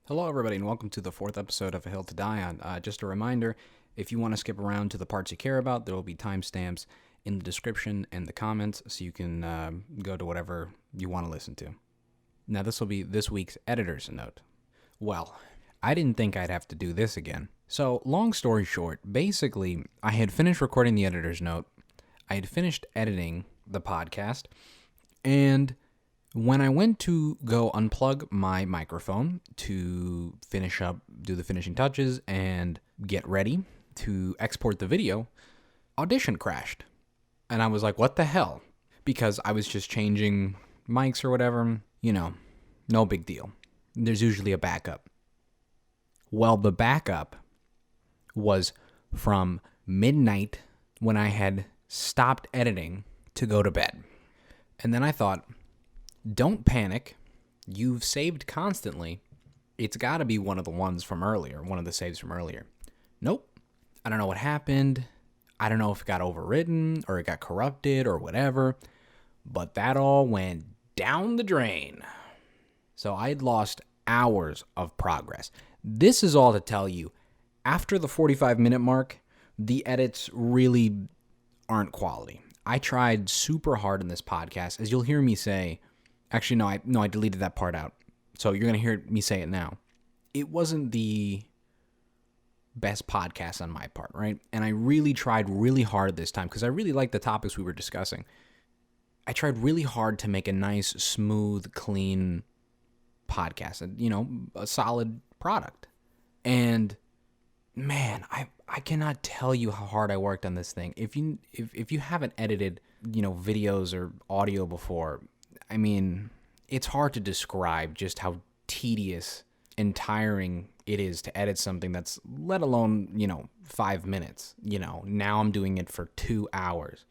Hello, everybody, and welcome to the fourth episode of A Hill to Die On. Just a reminder, if you want to skip around to the parts you care about, there will be timestamps in the description and the comments, so you can go to whatever you want to listen to. Now, this will be this week's editor's note. Well, I didn't think I'd have to do this again. So, long story short, basically, I had finished recording the editor's note, I had finished editing the podcast, and when I went to go unplug my microphone to finish up, do the finishing touches, and get ready to export the video, Audition crashed. And I was like, what the hell? Because I was just changing mics or whatever, no big deal. There's usually a backup. Well, the backup was from midnight when I had stopped editing to go to bed. And then I thought, don't panic. You've saved constantly. It's got to be one of the ones from earlier, one of the saves from earlier. Nope. I don't know what happened. I don't know if it got overwritten or it got corrupted or whatever, but that all went down the drain. So I'd lost hours of progress. This is all to tell you, after the 45-minute mark, the edits really aren't quality. I tried super hard in this podcast, as you'll hear me say. Actually, no, I deleted that part out. So you're going to hear me say it now. It wasn't the best podcast on my part, right? And I really tried really hard this time because I really liked the topics we were discussing. I tried really hard to make a nice, smooth, clean podcast, a solid product. And man, I cannot tell you how hard I worked on this thing. If you haven't edited, videos or audio before, I mean, it's hard to describe just how tedious and tiring it is to edit something that's, let alone, 5 minutes. Now I'm doing it for 2 hours.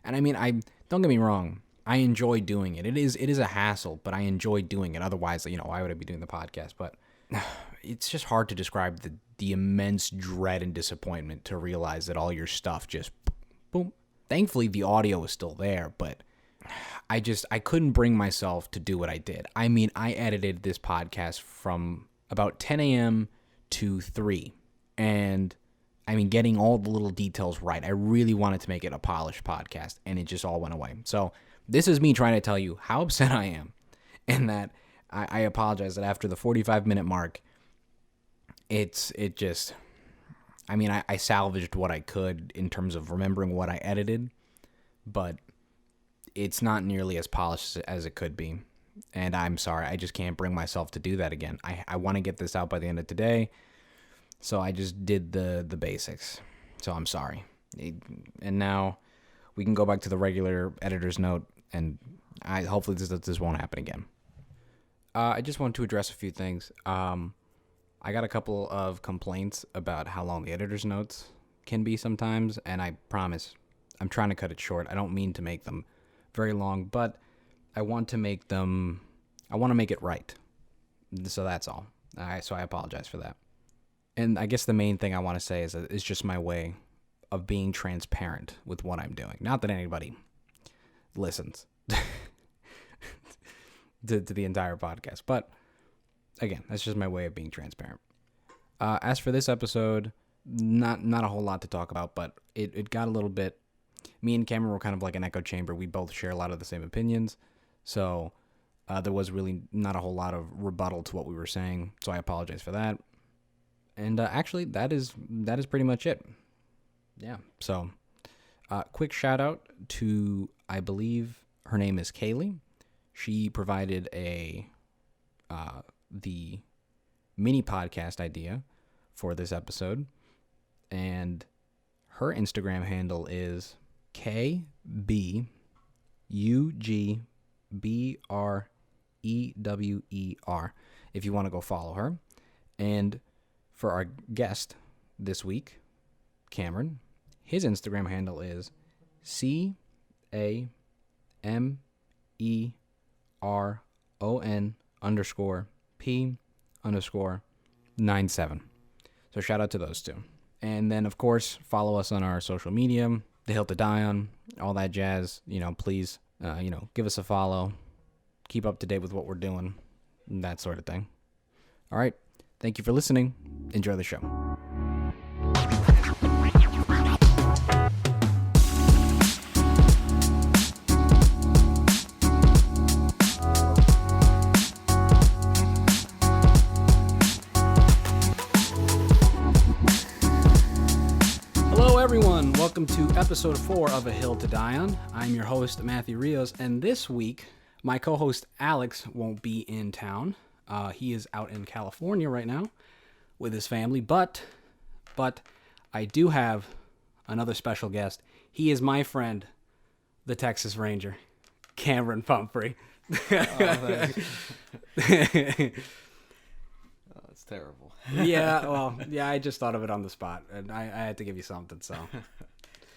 And I mean, don't get me wrong, I enjoy doing it. It is a hassle, but I enjoy doing it. Otherwise, why would I be doing the podcast? But it's just hard to describe the immense dread and disappointment to realize that all your stuff just boom. Thankfully, the audio is still there, but I couldn't bring myself to do what I did. I mean, I edited this podcast from about 10 a.m. to 3. And I mean, getting all the little details right. I really wanted to make it a polished podcast, and it just all went away. So this is me trying to tell you how upset I am, and that I apologize that after the 45-minute mark, I salvaged what I could in terms of remembering what I edited, but it's not nearly as polished as it could be. And I'm sorry, I just can't bring myself to do that again. I want to get this out by the end of today, so I just did the basics. So I'm sorry. And now we can go back to the regular editor's note, and hopefully this won't happen again. I just want to address a few things. I got a couple of complaints about how long the editor's notes can be sometimes, and I promise I'm trying to cut it short. I don't mean to make them very long, but I want to make it right. So that's all. So I apologize for that. And I guess the main thing I want to say is that it's just my way of being transparent with what I'm doing. Not that anybody listens to the entire podcast, but again, that's just my way of being transparent. As for this episode, not a whole lot to talk about, but it got a little bit. Me and Cameron were kind of like an echo chamber. We both share a lot of the same opinions, so there was really not a whole lot of rebuttal to what we were saying. So I apologize for that. And actually, that is pretty much it. Yeah. So, quick shout out to, I believe her name is Kaylee. She provided the mini podcast idea for this episode, and her Instagram handle is KBUGBREWER, if you want to go follow her. And for our guest this week, Cameron, his Instagram handle is CAMERON_P_97. So shout out to those two. And then, of course, follow us on our social media, The Hill to Die On, all that jazz. Please, give us a follow. Keep up to date with what we're doing, that sort of thing. All right. Thank you for listening. Enjoy the show. Hello, everyone. Welcome to episode 4 of A Hill to Die On. I'm your host, Matthew Rios, and this week, my co-host Alex won't be in town. He is out in California right now with his family, but I do have another special guest. He is my friend, the Texas Ranger, Cameron Pumphrey. That's terrible. Yeah, I just thought of it on the spot, and I had to give you something, so.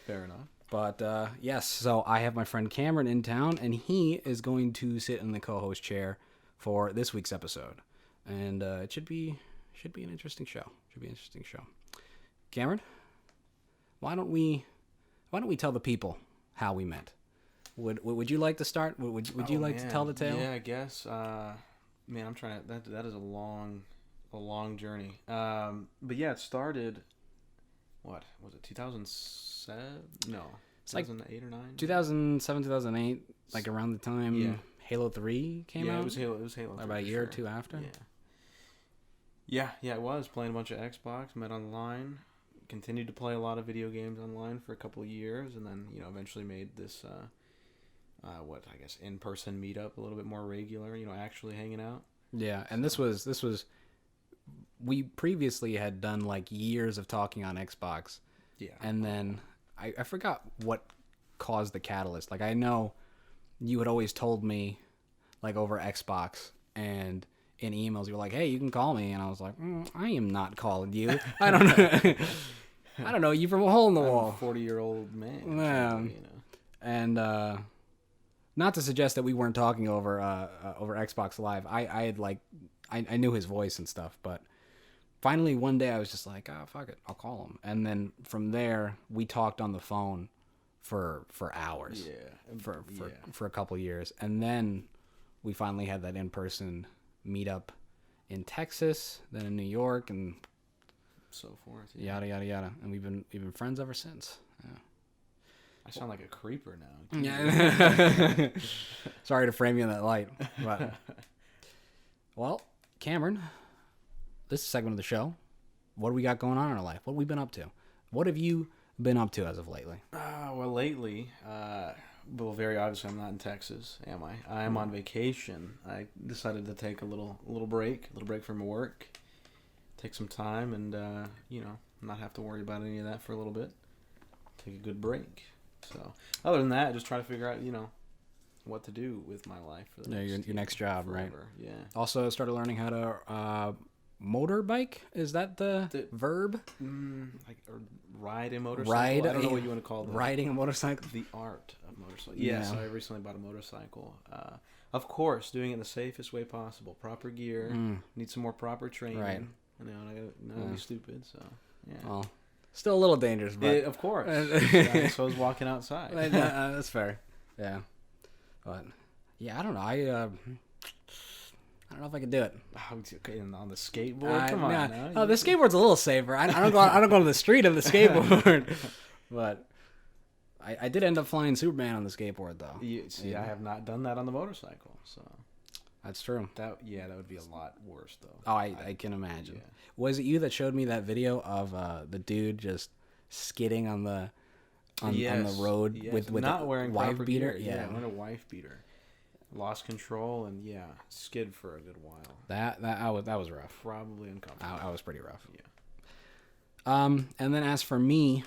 Fair enough. But, yes, so I have my friend Cameron in town, and he is going to sit in the co-host chair for this week's episode. And it should be an interesting show. Cameron, why don't we tell the people how we met? Would you like to start? Would you like to tell the tale? Yeah, I guess. Man, I'm trying to. That is a long journey. But yeah, it started. What was it? 2007? No, it's like 2008 or 9. 2007, 2008, like around the time Halo 3 came out. Yeah, it was Halo. About a year or two after. Yeah, it was playing a bunch of Xbox. Met online. Continued to play a lot of video games online for a couple of years, and then eventually made this in-person meetup a little bit more regular. Actually hanging out. Yeah, and this was we previously had done like years of talking on Xbox. Yeah, and then I forgot what caused the catalyst. Like I know you had always told me like over Xbox and in emails you were like, hey, you can call me, and I was like, I am not calling you. I don't know. I don't know you from a hole in the wall. I'm a 40-year-old man. Yeah. And not to suggest that we weren't talking over Xbox Live. I knew his voice and stuff, but finally one day I was just like, oh, fuck it, I'll call him. And then from there we talked on the phone for hours. Yeah. For a couple years, and then we finally had that in-person meetup in Texas, then in New York, and so forth. Yada yada yada, and we've been friends ever since. Yeah. I sound like a creeper now. Yeah. Sorry to frame you in that light, but well, Cameron, this segment of the show, what do we got going on in our life? What have we been up to? What have you been up to as of lately? Well, lately, well, very obviously, I'm not in Texas, am I? I am on vacation. I decided to take a little break from work, take some time, and not have to worry about any of that for a little bit. Take a good break. So, other than that, just try to figure out, what to do with my life for the your next job, forever. right? Yeah. Also, started learning how to motorbike. Is that the verb? Or ride a motorcycle. I don't know what you want to call that. Riding a motorcycle. The art of motorcycle. Yeah. So I recently bought a motorcycle. Of course, doing it in the safest way possible. Proper gear. Need some more proper training. Right. I gotta be stupid. So yeah. Well, still a little dangerous, but of course. So I was walking outside. That's fair. Yeah. But yeah, I don't know. I don't know if I could do it. Okay, and on the skateboard, come on. Now. Oh, the skateboard's a little safer. I don't go. I don't go to the street of the skateboard. But I did end up flying Superman on the skateboard, though. I have not done that on the motorcycle, so that's true. That would be a lot worse, though. Oh, I can imagine. Yeah. Was it you that showed me that video of the dude just skidding on the road with not a wearing wife proper beater? Gear. Yeah, wearing a wife beater. Lost control and skid for a good while. That was rough. Probably uncomfortable. I was pretty rough. Yeah. And then as for me,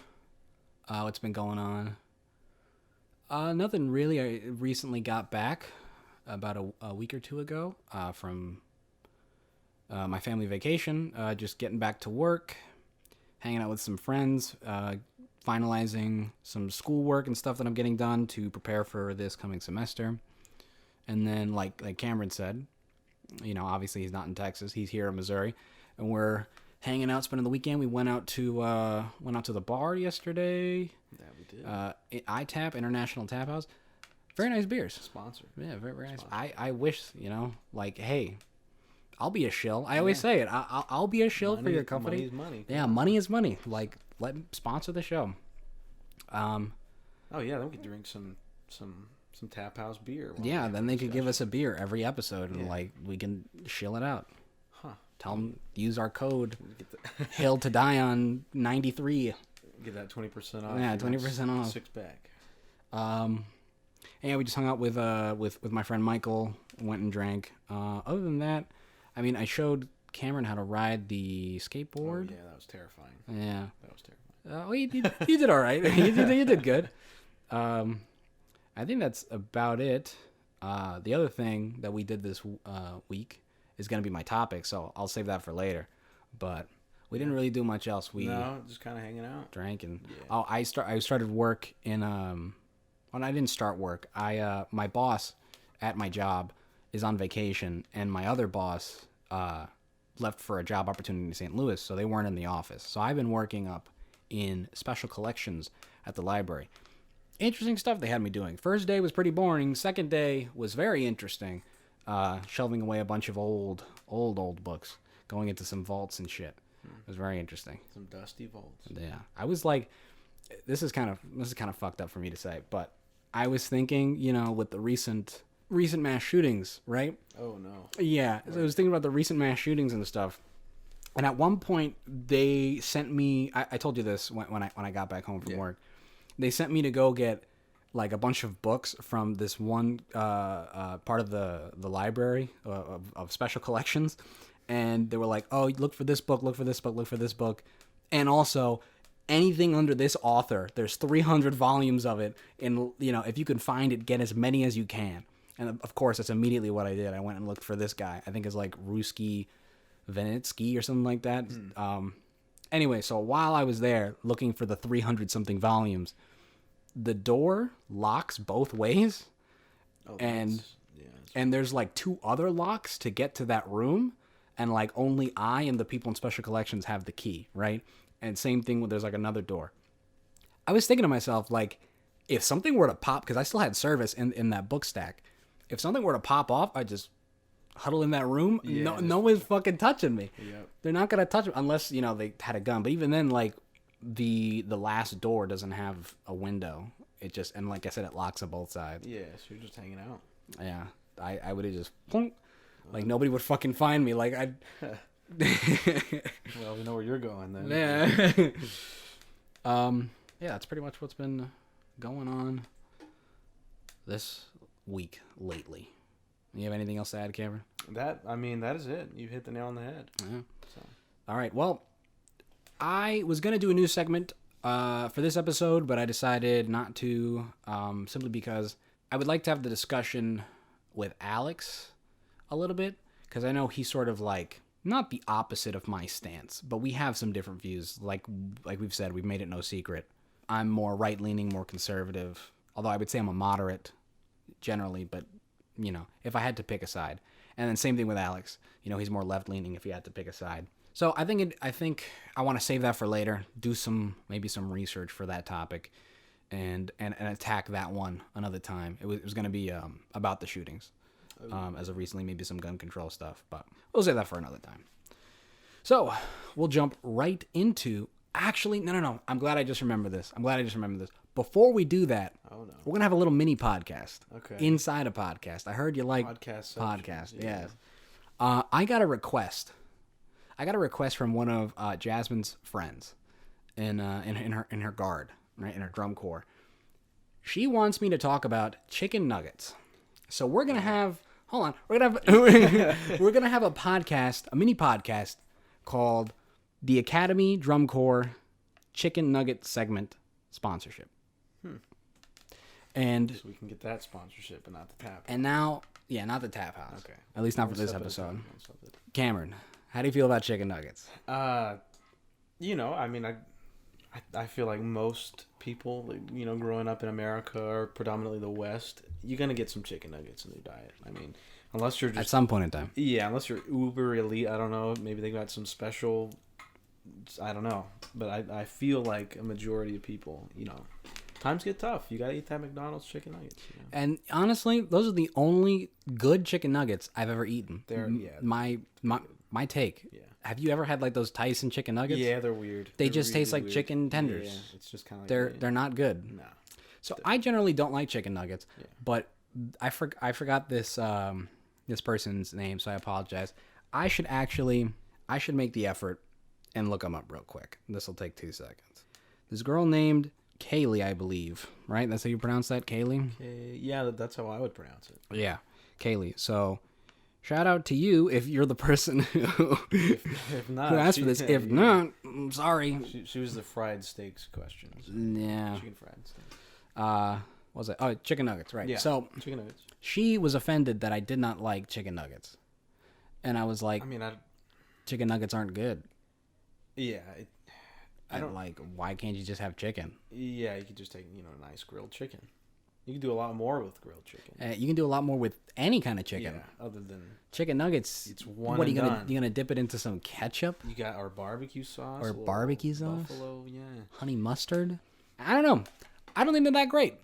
what's been going on? Nothing really. I recently got back about a week or two ago from my family vacation. Just getting back to work, hanging out with some friends, finalizing some schoolwork and stuff that I'm getting done to prepare for this coming semester. And then, like Cameron said, obviously he's not in Texas. He's here in Missouri, and we're hanging out, spending the weekend. We went out to the bar yesterday. Yeah, we did. ITAP, International Tap House. Very nice beers. Sponsored. Yeah, very, very nice. I wish, hey, I'll be a shill. I always say it. I'll be a shill for your company. Money's money. Yeah, money is money. Like, sponsor the show. Oh yeah, then we could drink some Tap House beer. Yeah, then they could give us a beer every episode, and like we can shill it out. Huh? Tell them use our code Hill to Die on 93. Get that 20% off. Yeah, 20% off. 6-pack. Yeah, we just hung out with my friend Michael. Went and drank. Other than that, I mean, I showed Cameron how to ride the skateboard. Oh, yeah, that was terrifying. Yeah, that was terrifying. Oh, you did all right. you did good. I think that's about it. The other thing that we did this week is going to be my topic, so I'll save that for later. But we didn't really do much else. No, just kind of hanging out. Drank and I started work in when I didn't start work. My boss at my job is on vacation, and my other boss left for a job opportunity in St. Louis, so they weren't in the office. So I've been working up in special collections at the library. Interesting stuff they had me doing. First day was pretty boring. Second day was very interesting. Shelving away a bunch of old books, going into some vaults and shit. It was very interesting. Some dusty vaults. Yeah, I was like, this is kind of fucked up for me to say, but I was thinking, with the recent mass shootings, right? Oh no. Yeah, so I was thinking about the recent mass shootings and stuff. And at one point, they sent me. I told you this when I got back home from work. They sent me to go get like a bunch of books from this one part of the library of special collections, and they were like, "Oh, look for this book, look for this book, look for this book," and also anything under this author. There's 300 volumes of it, and if you can find it, get as many as you can. And of course, that's immediately what I did. I went and looked for this guy. I think it's like Ruski Venetsky or something like that. Anyway, so while I was there looking for the 300 something volumes, the door locks both ways. Oh, and there's like 2 other locks to get to that room, and like only I and the people in special collections have the key, right? And same thing with there's like another door. I was thinking to myself, like, if something were to pop, because I still had service in that book stack, if something were to pop off, I'd just huddle in that room. No one's fucking touching me. Yep. They're not gonna touch me unless they had a gun. But even then, like the last door doesn't have a window. It just, and like I said, it locks on both sides. Yeah, so you're just hanging out. Yeah, I would have just plunk, like nobody would fucking find me. Like I'd. Well, we know where you're going then. Yeah. Yeah, that's pretty much what's been going on this week lately. You have anything else to add, Cameron? That is it. You hit the nail on the head. Yeah. So. All right. Well, I was going to do a new segment for this episode, but I decided not to, simply because I would like to have the discussion with Alex a little bit, because I know he's sort of like, not the opposite of my stance, but we have some different views. Like we've said, we've made it no secret. I'm more right-leaning, more conservative, although I would say I'm a moderate generally, but if I had to pick a side. And then same thing with Alex. He's more left-leaning if he had to pick a side. So I think I want to save that for later. Do maybe some research for that topic, and attack that one another time. It was going to be about the shootings, as of recently, maybe some gun control stuff. But we'll save that for another time. So we'll jump right into. Actually, no. I'm glad I just remembered this. Before we do that, we're going to have a little mini podcast. Okay. Inside a podcast. I heard you like podcast. Yes. I got a request. From one of Jasmine's friends in her guard, right, in her drum corps. She wants me to talk about chicken nuggets. So we're going to have we're going to have a podcast, a mini podcast called The Academy Drum Corps Chicken Nugget Segment Sponsorship. And so we can get that sponsorship, but not the tap house. And now, not the tap house. Okay. At least not for this episode. Cameron, how do you feel about chicken nuggets? I feel like most people, growing up in America or predominantly the West, you're gonna get some chicken nuggets in their diet. Unless you're just at some point in time. Yeah, unless you're uber elite. I don't know. Maybe they got some special. I don't know, but I feel like a majority of people, Times get tough. You gotta eat that McDonald's chicken nuggets. You know? And honestly, those are the only good chicken nuggets I've ever eaten. They're My take. Yeah. Have you ever had like those Tyson chicken nuggets? Yeah, they're weird. They They're just taste really like weird. chicken tenders. Yeah, it's just kind of like They're not good. no. So I generally don't like chicken nuggets, Yeah. but I forgot this this person's name, so I apologize. I should make the effort and look them up real quick. This will take 2 seconds. This girl named Kaylee, I believe, right? That's how you pronounce that, Kaylee? Okay. Yeah, that's how I would pronounce it. Yeah, Kaylee. So shout out to you if you're the person who If not, who asked for this. If not, I'm sorry. She was the fried steaks questions. Yeah. Chicken fried steaks. What was it? Oh, chicken nuggets, right. Yeah. So Chicken nuggets. she was offended that I did not like chicken nuggets. And I was like, I mean, chicken nuggets aren't good. yeah, I don't like, why can't you just have chicken? Yeah, you could just take a nice grilled chicken. You can do a lot more with grilled chicken. You can do a lot more with any kind of chicken. Yeah, other than Chicken nuggets. it's one. What are and you gonna done. you gonna dip it into some ketchup, You got our barbecue sauce Or a little barbecue sauce? buffalo, yeah. honey mustard? I don't know. I don't think they're that great.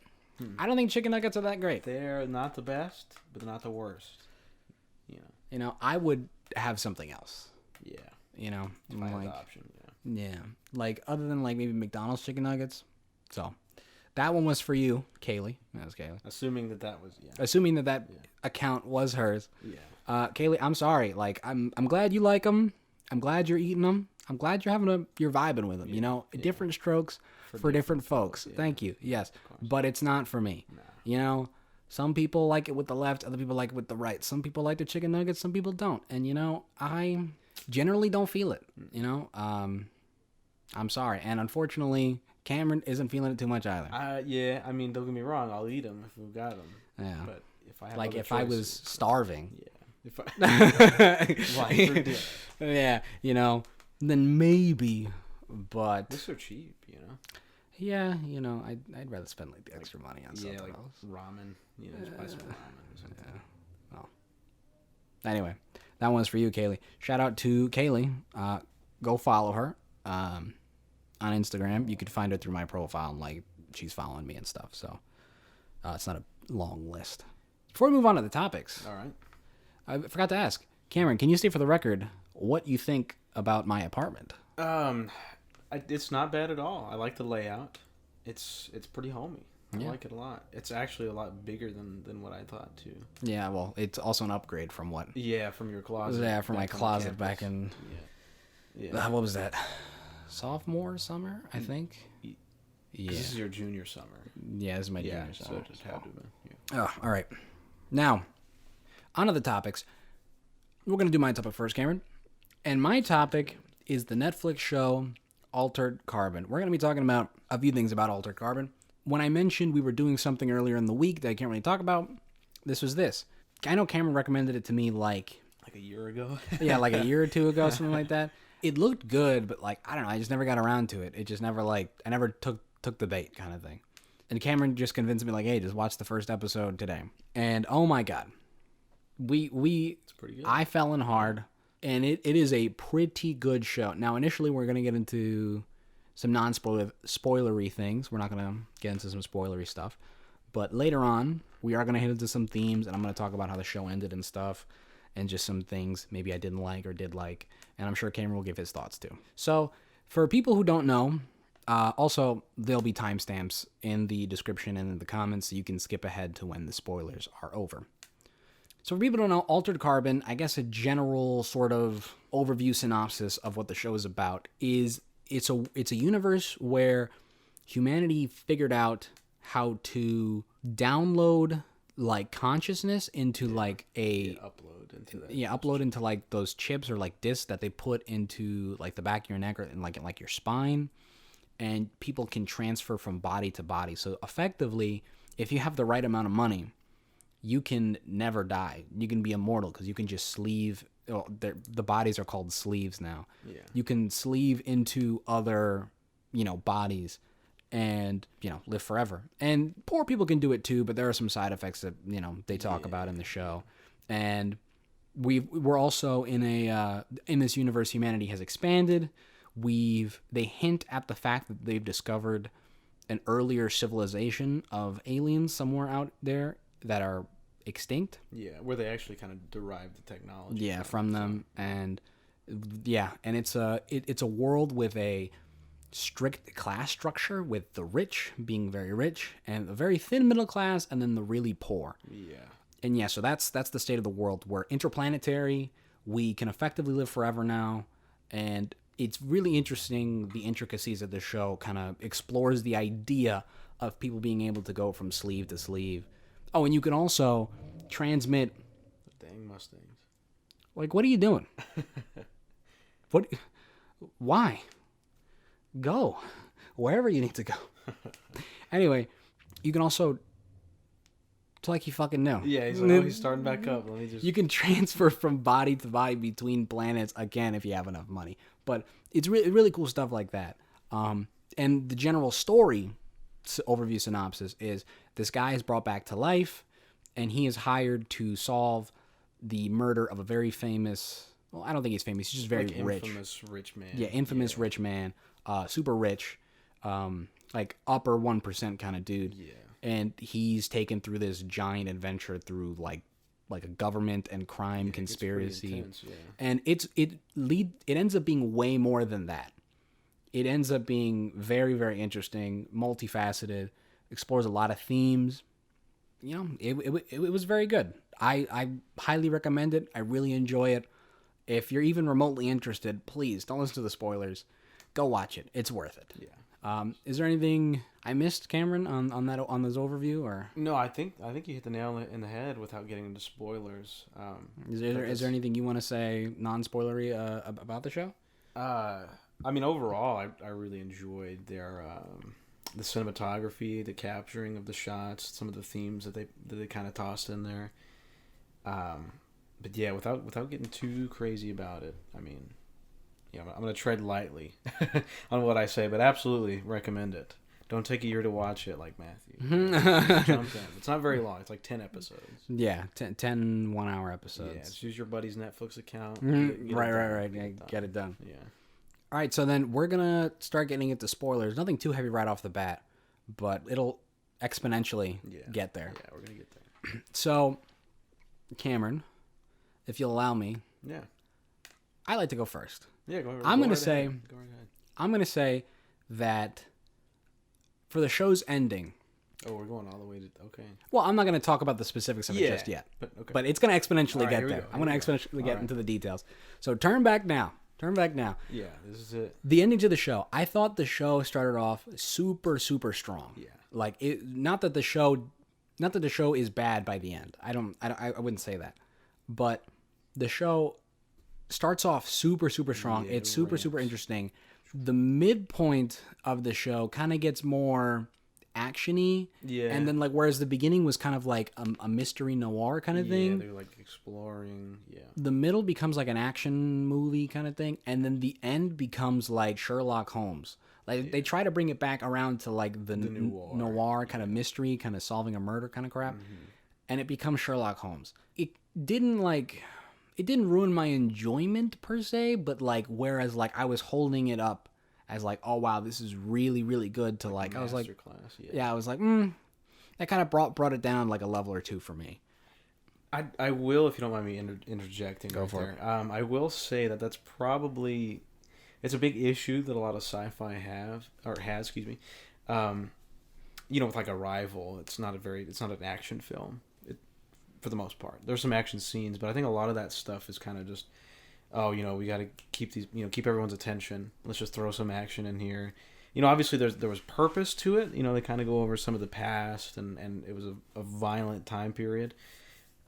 I don't think chicken nuggets are that great. They're not the best, but they're not the worst. You know, I would have something else. Yeah, You know, if I had like the option. Yeah. yeah, like other than like maybe McDonald's chicken nuggets. So that one was for you, Kaylee. That was Kaylee. Assuming that was Assuming that account was hers. yeah. Kaylee, I'm sorry. Like, I'm glad you like them. I'm glad you're eating them. I'm glad you're vibing with them. You know, different strokes for different folks. yeah. Thank you. Yes, but it's not for me. Nah. You know, some people like it with the left, other people like it with the right. Some people like the chicken nuggets, some people don't. And you know, I generally don't feel it. You know, I'm sorry, and unfortunately, Cameron isn't feeling it too much either. Yeah. I mean, don't get me wrong. I'll eat them if we've got them. Yeah. But if I have Like other if I was choices- starving. yeah. If I like, Yeah, you know, then maybe, but they're so cheap, you know. yeah, you know, I'd rather spend like the extra money on something Yeah, like else. ramen. You know, just buy some ramen or something. Well, anyway, that one's for you, Kaylee. Shout out to Kaylee. Go follow her on Instagram. You could find her through my profile, and like she's following me and stuff. So it's not a long list. Before we move on to the topics, All right. I forgot to ask Cameron. Can you state for the record what you think about my apartment? It's not bad at all. I like the layout. It's pretty homey. I Yeah. like it a lot. It's actually a lot bigger than what I thought too. Yeah, well, it's also an upgrade from what? Yeah, from your closet. Yeah, from my back on closet campus. back in Yeah. what was that? Sophomore summer, I think. Y- Yeah, This is your junior summer. yeah, this is my Yeah, junior so summer. it just had to have been. Yeah. Oh, all right. Now, on to the topics. We're gonna do my topic first, Cameron, and my topic is the Netflix show Altered Carbon. We're gonna be talking about a few things about Altered Carbon. When I mentioned we were doing something earlier in the week that I can't really talk about, this was this. I know Cameron recommended it to me like Like a year ago. yeah, like a year or two ago, something like that. It looked good, but like I don't know, I just never got around to it. It just never I never took the bait kind of thing. And Cameron just convinced me like, hey, just watch the first episode today. And oh my god, It's pretty good. I fell in hard, and it is a pretty good show. Now, initially, we're gonna get into some spoilery things. We're not gonna get into some spoilery stuff, but later on, we are gonna hit into some themes, and I'm gonna talk about how the show ended and stuff, and just some things maybe I didn't like or did like, and I'm sure Cameron will give his thoughts too. So, for people who don't know, also there'll be timestamps in the description and in the comments, so you can skip ahead to when the spoilers are over. So for people who don't know, Altered Carbon, I guess a general sort of overview synopsis of what the show is about is it's a universe where humanity figured out how to download like consciousness into like a upload into like those chips or like discs that they put into like the back of your neck or in like your spine, and people can transfer from body to body. So effectively, if you have the right amount of money, you can never die. You can be immortal because you can just sleeve. Oh, the bodies are called sleeves now. Yeah. You can sleeve into other, bodies, and live forever. And poor people can do it too, but there are some side effects that they talk about in the show. And we're also in this universe. Humanity has expanded. They hint at the fact that they've discovered an earlier civilization of aliens somewhere out there that are extinct. Yeah, where they actually kind of derive the technology. Yeah, from them, and it's a world with a strict class structure, with the rich being very rich and a very thin middle class, and then the really poor. Yeah. And yeah, so that's the state of the world. We're interplanetary. We can effectively live forever now, and it's really interesting. The intricacies of the show kind of explores the idea of people being able to go from sleeve to sleeve. Oh, and you can also transmit. Dang Mustangs. Like, what are you doing? What? Why? Go wherever you need to go. Anyway, you can also. It's like you fucking know. Yeah, he's like, oh, he's starting back up. Let me just. You can transfer from body to body between planets again if you have enough money. But it's really cool stuff like that. And the general story overview synopsis is this guy is brought back to life, and he is hired to solve the murder of a very famous. Well, I don't think he's famous. He's just very like rich. Infamous rich man. Yeah, infamous rich man. Super rich. Like upper 1% kind of dude. Yeah. And he's taken through this giant adventure through like a government and crime conspiracy. Intense, yeah. And it ends up being way more than that. It ends up being very, very interesting, multifaceted, explores a lot of themes. You know, it was very good. I highly recommend it. I really enjoy it. If you're even remotely interested, please don't listen to the spoilers. Go watch it. It's worth it. Yeah. Is there anything I missed, Cameron, on this overview, or No, I think you hit the nail in the head without getting into spoilers. is there anything you want to say non-spoilery about the show? I mean, overall, I really enjoyed their the cinematography, the capturing of the shots, some of the themes that they kind of tossed in there. But yeah, without getting too crazy about it, I mean, yeah, I'm gonna tread lightly on what I say, but absolutely recommend it. Don't take a year to watch it like Matthew. Jump in. It's not very long. It's like 10 episodes. Yeah, 10 1-hour episodes. Yeah, just use your buddy's Netflix account. Right. Get it done. Yeah. All right, so then we're going to start getting into spoilers. Nothing too heavy right off the bat, but it'll exponentially get there. Yeah, we're going to get there. So, Cameron, if you'll allow me, Yeah. I like to go first. Yeah, go ahead. I'm going to Go say right ahead. I'm going to say that for the show's ending. Oh, we're going all the way to okay. Well, I'm not going to talk about the specifics of it just yet. But it's going to exponentially right, get there. I'm going to exponentially get right. into the details. So, turn back now. Yeah, this is it. The ending to the show. I thought the show started off super, super strong. Yeah. Like it. Not that the show is bad by the end. I wouldn't say that. But the show starts off super, super strong. Yeah, It's super interesting. The midpoint of the show kind of gets more actiony. Yeah. And then whereas the beginning was kind of like a mystery noir kind of thing. Yeah, they're like exploring. Yeah. The middle becomes like an action movie kind of thing, and then the end becomes like Sherlock Holmes. They try to bring it back around to like the noir kind of mystery, kind of solving a murder kind of crap, and it becomes Sherlock Holmes. It didn't ruin my enjoyment per se, but whereas I was holding it up as oh wow, this is really, really good to I was like class, I was like that kind of brought it down a level or two for me. I will, if you don't mind me interjecting. Go for it. I will say that's probably it's a big issue that a lot of sci-fi has. Excuse me. With Arrival, it's not an action film. For the most part, there's some action scenes, but I think a lot of that stuff is kind of just, we got to keep keep everyone's attention. Let's just throw some action in here. Obviously there was purpose to it. They kind of go over some of the past, and it was a violent time period.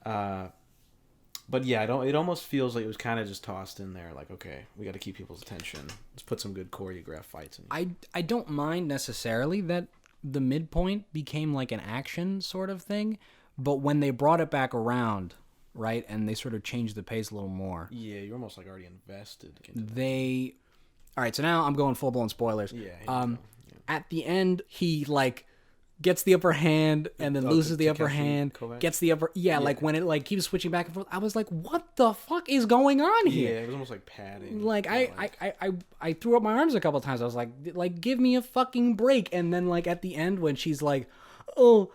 But yeah, it almost feels like it was kind of just tossed in there. Okay, we got to keep people's attention. Let's put some good choreographed fights in. I don't mind necessarily that the midpoint became like an action sort of thing, but when they brought it back around, right, and they sort of changed the pace a little more. Yeah, you're almost already invested. All right, so now I'm going full blown spoilers. Yeah. At the end, he gets the upper hand and then loses the upper Takeshi hand, Kovacs? gets the upper like when it like keeps switching back and forth. I was like, what the fuck is going on Yeah, here? it was almost like padding. Like I threw up my arms a couple times. I was like give me a fucking break. And then like at the end when she's like, oh,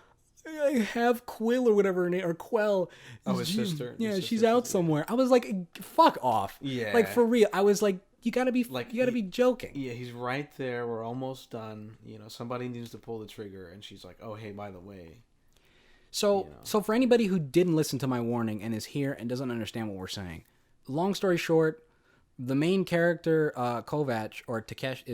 I have Quill or whatever her name, or Quell. Oh, his sister. Yeah, His she's sister, out somewhere. I was like, fuck off. Yeah. Like for real. I was like, you gotta be be joking. Yeah, he's right there. We're almost done. You know, somebody needs to pull the trigger, and she's like, "Oh, hey, by the way." So so for anybody who didn't listen to my warning and is here and doesn't understand what we're saying, long story short, the main character Kovacs or Takeshi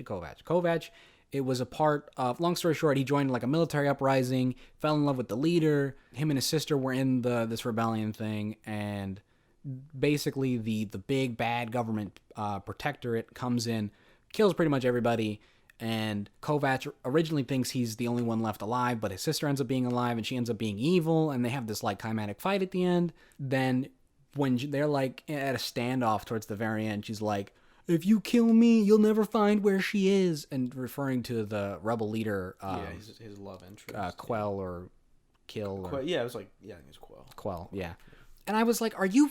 Kovacs. Kovacs, it was a part of, long story short, he joined like a military uprising, fell in love with the leader. Him and his sister were in this rebellion thing, and basically the big bad government protectorate comes in, kills pretty much everybody, and Kovacs originally thinks he's the only one left alive, but his sister ends up being alive and she ends up being evil, and they have this like climatic fight at the end. Then when they're like at a standoff towards the very end, she's like, if you kill me, you'll never find where she is, and referring to the rebel leader his love interest, Quell or Kill or, yeah, it was like, yeah, I think it's Quell, yeah. And I was like, are you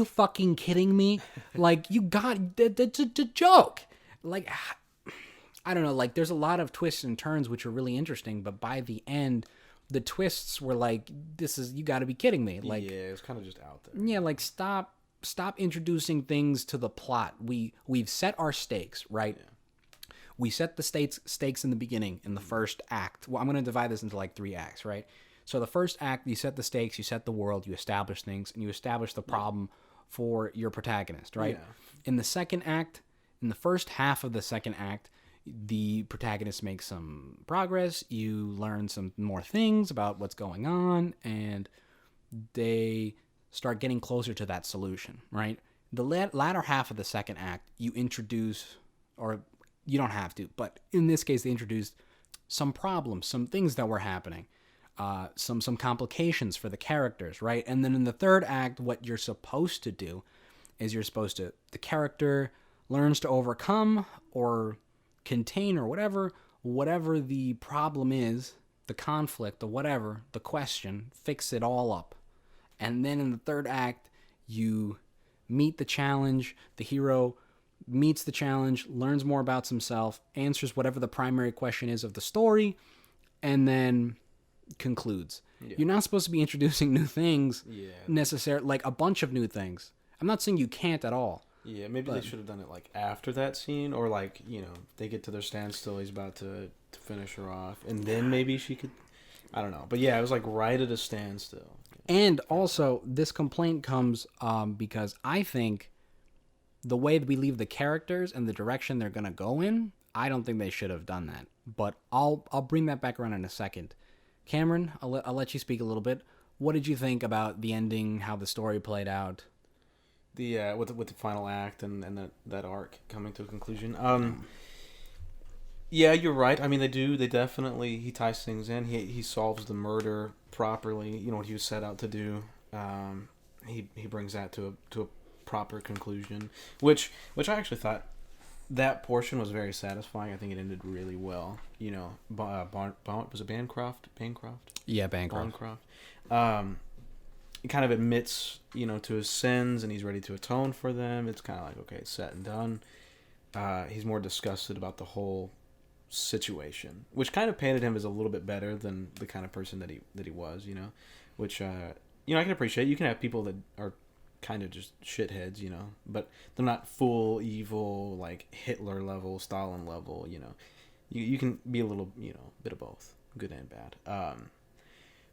fucking kidding me? Like, you got, that's a joke. Like, I don't know, like, there's a lot of twists and turns which are really interesting, but by the end, the twists were like, you gotta be kidding me. Like, yeah, it was kind of just out there. Yeah, like, stop introducing things to the plot. We've set our stakes, right? Yeah. We set the stakes in the beginning, in the first act. Well, I'm going to divide this into like 3 acts, right? So the first act, you set the stakes, you set the world, you establish things, and you establish the problem for your protagonist, right? Yeah. In the second act, in the first half of the second act, the protagonist makes some progress, you learn some more things about what's going on, and they start getting closer to that solution, right? The latter half of the second act, you introduce, or you don't have to, but in this case, they introduced some problems, some things that were happening, some complications for the characters, right? And then in the third act, what you're supposed to do is the character learns to overcome or contain or whatever the problem is, the conflict or whatever, the question, fix it all up. And then in the third act, you meet the challenge. The hero meets the challenge, learns more about himself, answers whatever the primary question is of the story, and then concludes. Yeah. You're not supposed to be introducing new things necessarily, like a bunch of new things. I'm not saying you can't at all. Yeah, maybe they should have done it like after that scene, or like, you know, they get to their standstill, he's about to finish her off, and then maybe she could, I don't know. But yeah, it was like right at a standstill. And also, this complaint comes because I think the way that we leave the characters and the direction they're going to go in, I don't think they should have done that. But I'll bring that back around in a second. Cameron, I'll let you speak a little bit. What did you think about the ending, how the story played out? The with the final act and that arc coming to a conclusion. Yeah, you're right. I mean, they definitely, he ties things in. He solves the murder properly. You know what he was set out to do. He brings that to a proper conclusion, which I actually thought that portion was very satisfying. I think it ended really well. You know, was it Bancroft? Yeah, Bancroft. He kind of admits, you know, to his sins, and he's ready to atone for them. It's kind of like, okay, it's set and done. He's more disgusted about the whole situation, which kind of painted him as a little bit better than the kind of person that he was, you know, which you know, I can appreciate. You can have people that are kind of just shitheads, you know, but they're not full evil, like Hitler level, Stalin level, you know. You can be a little, you know, bit of both, good and bad.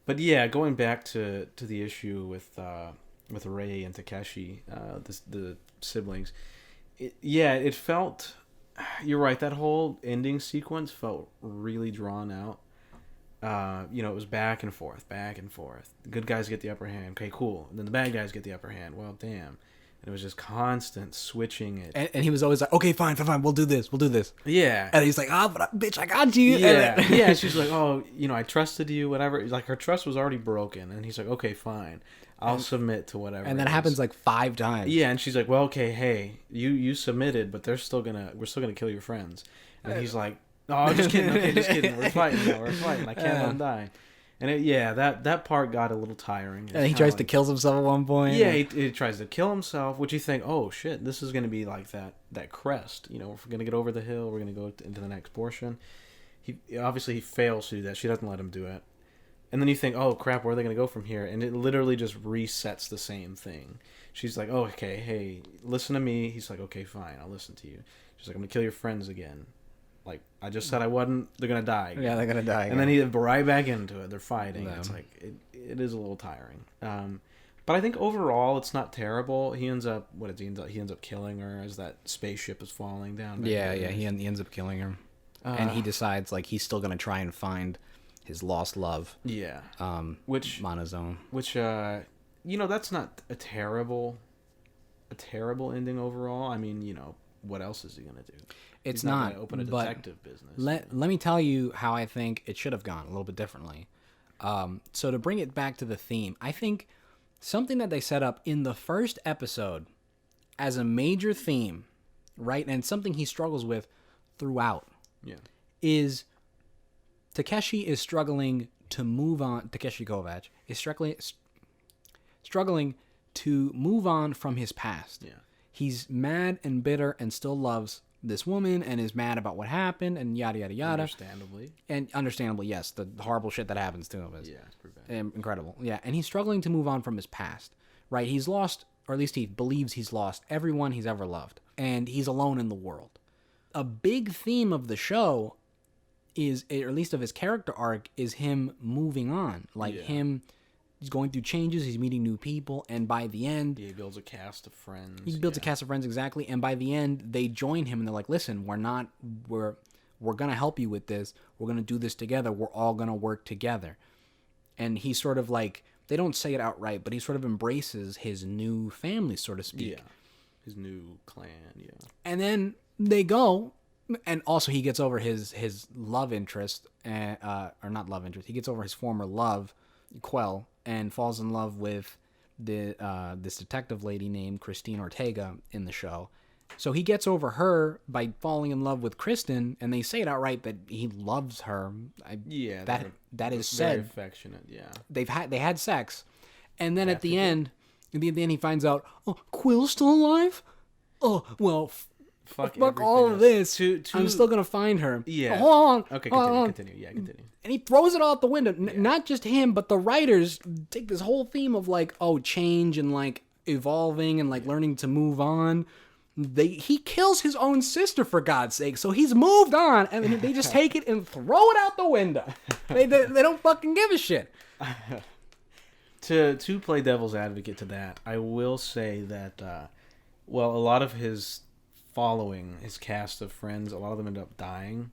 But yeah, going back to the issue with Rei and Takeshi, the siblings, it felt, you're right, that whole ending sequence felt really drawn out. You know, it was back and forth. The good guys get the upper hand. Okay, cool. And then the bad guys get the upper hand. Well, damn. And it was just constant switching it. And he was always like, okay, fine, we'll do this. Yeah. And he's like, but bitch, I got you. Yeah. Yeah, she's like, oh, you know, I trusted you, whatever. Like, her trust was already broken. And he's like, okay, fine. I'll submit to whatever. And that happens like 5 times. Yeah, and she's like, well, okay, hey, you submitted, but we're still gonna kill your friends. And he's like, Oh, just kidding. Okay, just kidding. We're fighting now. We're fighting. I can't undying. And that part got a little tiring. And he tries to kill himself at one point. Yeah, he tries to kill himself, which you think, oh shit, this is going to be like that crest. You know, if we're going to get over the hill, we're going to go into the next portion. He fails to do that. She doesn't let him do it. And then you think, oh crap, where are they going to go from here? And it literally just resets the same thing. She's like, oh, okay, hey, listen to me. He's like, okay, fine, I'll listen to you. She's like, I'm going to kill your friends again. Like, I just said I wasn't. They're going to die again. Yeah, they're going to die again. And then he right back into it. They're fighting. It's like, it is a little tiring. But I think overall, it's not terrible. He ends up, he ends up killing her as that spaceship is falling down. Yeah, he ends up killing her. And he decides, like, he's still going to try and find his lost love. Yeah. Which Monozone. Which, that's not a terrible ending overall. I mean, what else is he going to do? It's He's not gonna open a detective business. Let me tell you how I think it should have gone a little bit differently. So to bring it back to the theme, I think something that they set up in the first episode as a major theme, right, and something he struggles with throughout, is Takeshi is struggling to move on. Takeshi Kovacs is struggling to move on from his past. Yeah. He's mad and bitter and still loves this woman and is mad about what happened and yada yada yada. Understandably, yes, the horrible shit that happens to him is it's pretty bad. Incredible. Yeah, and he's struggling to move on from his past. Right, he's lost, or at least he believes he's lost everyone he's ever loved, and he's alone in the world. A big theme of the show is, or at least of his character arc, is him moving on. He's going through changes, he's meeting new people, and by the end... he builds a cast of friends. A cast of friends, exactly, and by the end, they join him, and they're like, listen, we're going to help you with this, we're going to do this together, we're all going to work together. And he's sort of like, they don't say it outright, but he sort of embraces his new family, so to speak. Yeah, his new clan, And then they go... And also, he gets over his love interest, or not love interest. He gets over his former love, Quell, and falls in love with this detective lady named Christine Ortega in the show. So he gets over her by falling in love with Kristen, and they say it outright that he loves her. That is said. Very affectionate. Yeah, they had sex, and then at the end, he finds out, oh, Quill's still alive. Oh well. Fuck all of this. I'm still going to find her. Yeah. Hold on. Okay, continue. Yeah, continue. And he throws it all out the window. Not just him, but the writers take this whole theme of, like, change and, like, evolving and, like, learning to move on. He kills his own sister, for God's sake. So he's moved on, and they just take it and throw it out the window. They don't fucking give a shit. To play devil's advocate to that, I will say that, a lot of his following, his cast of friends, a lot of them end up dying.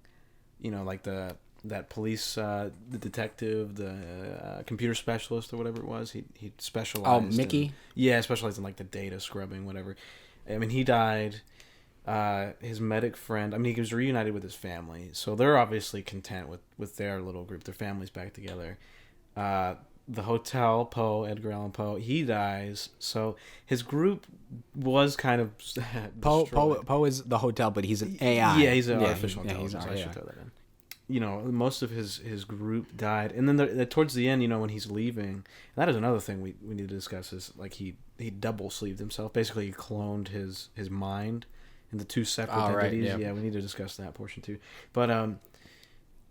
Like that police, the detective, the computer specialist or whatever it was. He specialized. Oh, Mickey. Specialized in like the data scrubbing, whatever. I mean, he died. His medic friend. I mean, he was reunited with his family, so they're obviously content with their little group. Their family's back together. The hotel, Edgar Allan Poe, he dies. So his group was kind of Poe is the hotel, but he's an AI. Yeah, he's an artificial intelligence. I should throw that in. Most of his group died, and then towards the end, when he's leaving, and that is another thing we need to discuss, is like he double sleeved himself. Basically, he cloned his mind into two separate entities. Right, yeah, we need to discuss that portion too. But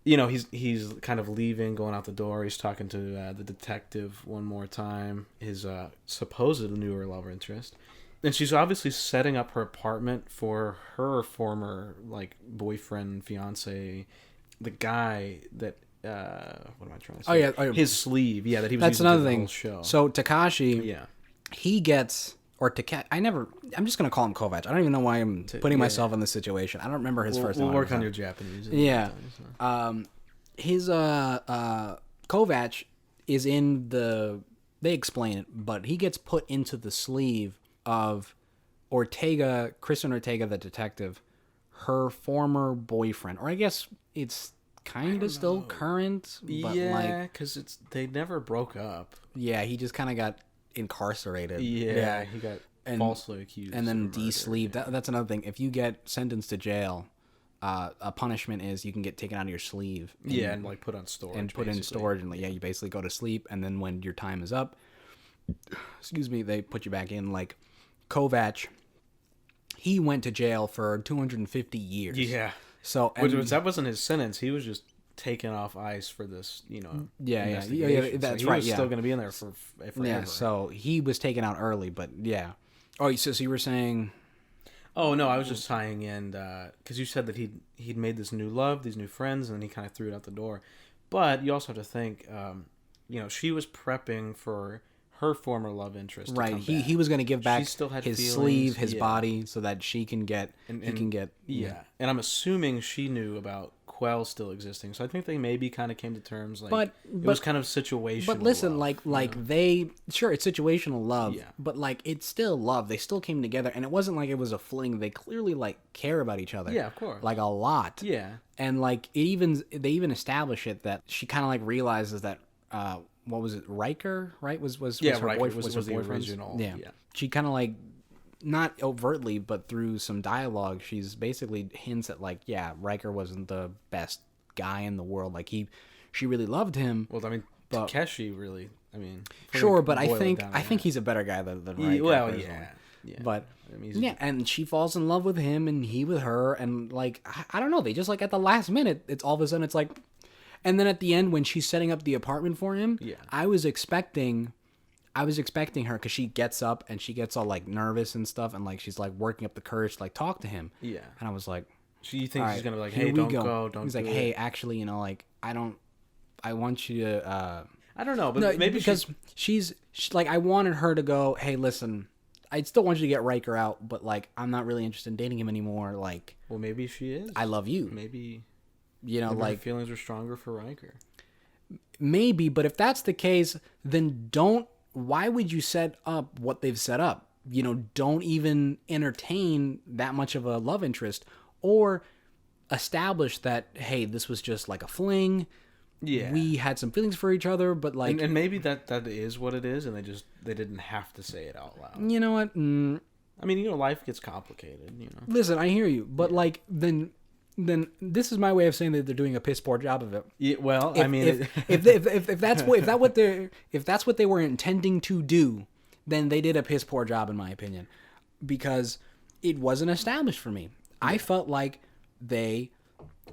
he's kind of leaving, going out the door. He's talking to the detective one more time, his supposed newer love interest. And she's obviously setting up her apartment for her former, like, boyfriend, fiance, the guy that, what am I trying to say? Oh, yeah. His sleeve, that he was That's using another for the thing. whole show. So Takashi, he gets... Or I'm just going to call him Kovacs. I don't even know why I'm putting myself in this situation. I don't remember his first name. We'll work on your Japanese. Yeah. His Kovacs is in the... They explain it, but he gets put into the sleeve of Kristen Ortega, the detective, her former boyfriend. Or I guess it's kind of still current. But because they never broke up. Yeah, he just kind of got... incarcerated. Yeah, he got falsely accused and then de-sleeved. That's another thing. If you get sentenced to jail, a punishment is you can get taken out of your sleeve. And like put on storage. And put in basically. storage, and you basically go to sleep, and then when your time is up, excuse me, they put you back in. Like Kovac, he went to jail for 250 years. Yeah. So that wasn't his sentence. He was just taken off ice for this, yeah, that's he right. was still going to be in there for forever. Yeah, so he was taken out early, but yeah. Oh, so you were saying? Oh no, I was just tying in because you said that he'd made this new love, these new friends, and then he kind of threw it out the door. But you also have to think, she was prepping for her former love interest. Right, to come he was going to give back She still had his feelings, sleeve, his yeah. body, so that she can get Yeah, and I'm assuming she knew about Quell still existing, so I think they maybe kind of came to terms. Like, it was kind of situational. But listen, love, they sure it's situational love, Yeah. but like it's still love. They still came together, and it wasn't like it was a fling. They clearly like care about each other. Yeah, of course. Like a lot. Yeah. And like they even establish it that she kind of like realizes that what was it, Riker, right? Was her Riker boyfriend, was her the boyfriend? original. Yeah. Yeah. She kind of like, not overtly, but through some dialogue, she's basically hints at like, yeah, Riker wasn't the best guy in the world. Like she really loved him. Well, I mean, but, Takeshi really. I mean, sure, but I think he's a better guy than Riker. Well, personally. yeah. But I mean, yeah, and she falls in love with him, and he with her, and like I don't know, they just like at the last minute, it's all of a sudden it's like, and then at the end when she's setting up the apartment for him, Yeah. I was expecting her because she gets up and she gets all like nervous and stuff, and like she's like working up the courage to like talk to him. Yeah. And I was like, She thinks all he's right, gonna be like, here hey, we don't go. go, don't. He's do like, it. hey, actually, like I want you to. I don't know, but No, maybe because she's like, I wanted her to go, hey, listen, I still want you to get Riker out, but like I'm not really interested in dating him anymore. Like, well, maybe she is. I love you. Maybe You know, maybe her like feelings are stronger for Riker. maybe, but if that's the case, then why would you set up what they've set up? You know, don't even entertain that much of a love interest, or establish that, hey, this was just like a fling. Yeah. We had some feelings for each other, but like, And maybe that is what it is, and they didn't have to say it out loud. you know what? I mean, life gets complicated. Listen, I hear you, but like, then this is my way of saying that they're doing a piss poor job of it. Yeah, well, If, I mean, if that's what they were intending to do, then they did a piss poor job, in my opinion, because it wasn't established for me. I felt like they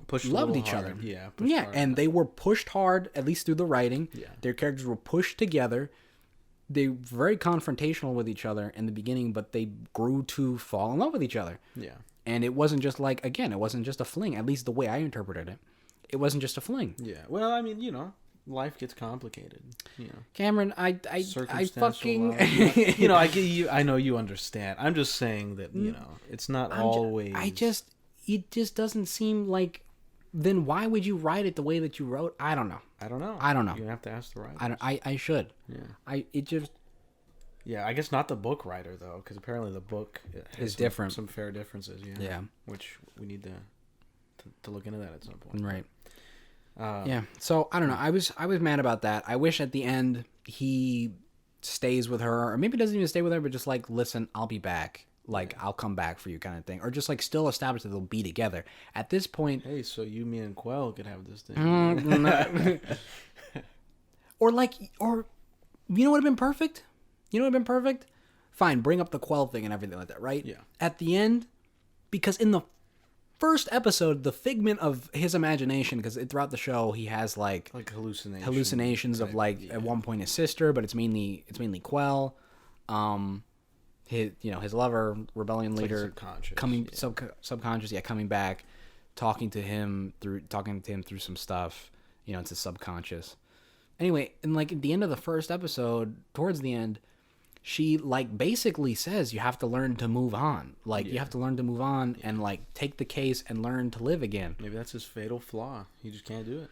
pushed loved each other. Yeah, And they were pushed hard, at least through the writing. Yeah. Their characters were pushed together. They were very confrontational with each other in the beginning, but they grew to fall in love with each other. Yeah. And it wasn't just like, again, it wasn't just a fling, at least the way I interpreted it. It wasn't just a fling. Yeah. Well, I mean, life gets complicated. Cameron, I fucking... love. I get you. I know you understand. I'm just saying that, it's not always. It just doesn't seem like... Then why would you write it the way that you wrote? I don't know. I don't know. You have to ask the writer. I should. Yeah. Yeah, I guess not the book writer though, because apparently the book has different. Some fair differences. Yeah. Yeah. Which we need to look into that at some point. Right. Yeah. So I don't know. I was mad about that. I wish at the end he stays with her, or maybe doesn't even stay with her, but just like, listen, I'll be back. Like, I'll come back for you, kind of thing, or just like still establish that they'll be together. At this point, hey, so you, me, and Quell could have this thing. or you know what would have been perfect? Fine, bring up the Quell thing and everything like that, right? Yeah. At the end, because in the first episode, the figment of his imagination, because throughout the show he has like hallucinations of like at one point his sister, but it's mainly Quell, his lover, rebellion leader, like subconscious, coming back, talking to him through some stuff. It's his subconscious. Anyway, and like at the end of the first episode, towards the end, she like basically says you have to learn to move on. Like you have to learn to move on and like take the case and learn to live again. Maybe that's his fatal flaw. He just can't do it.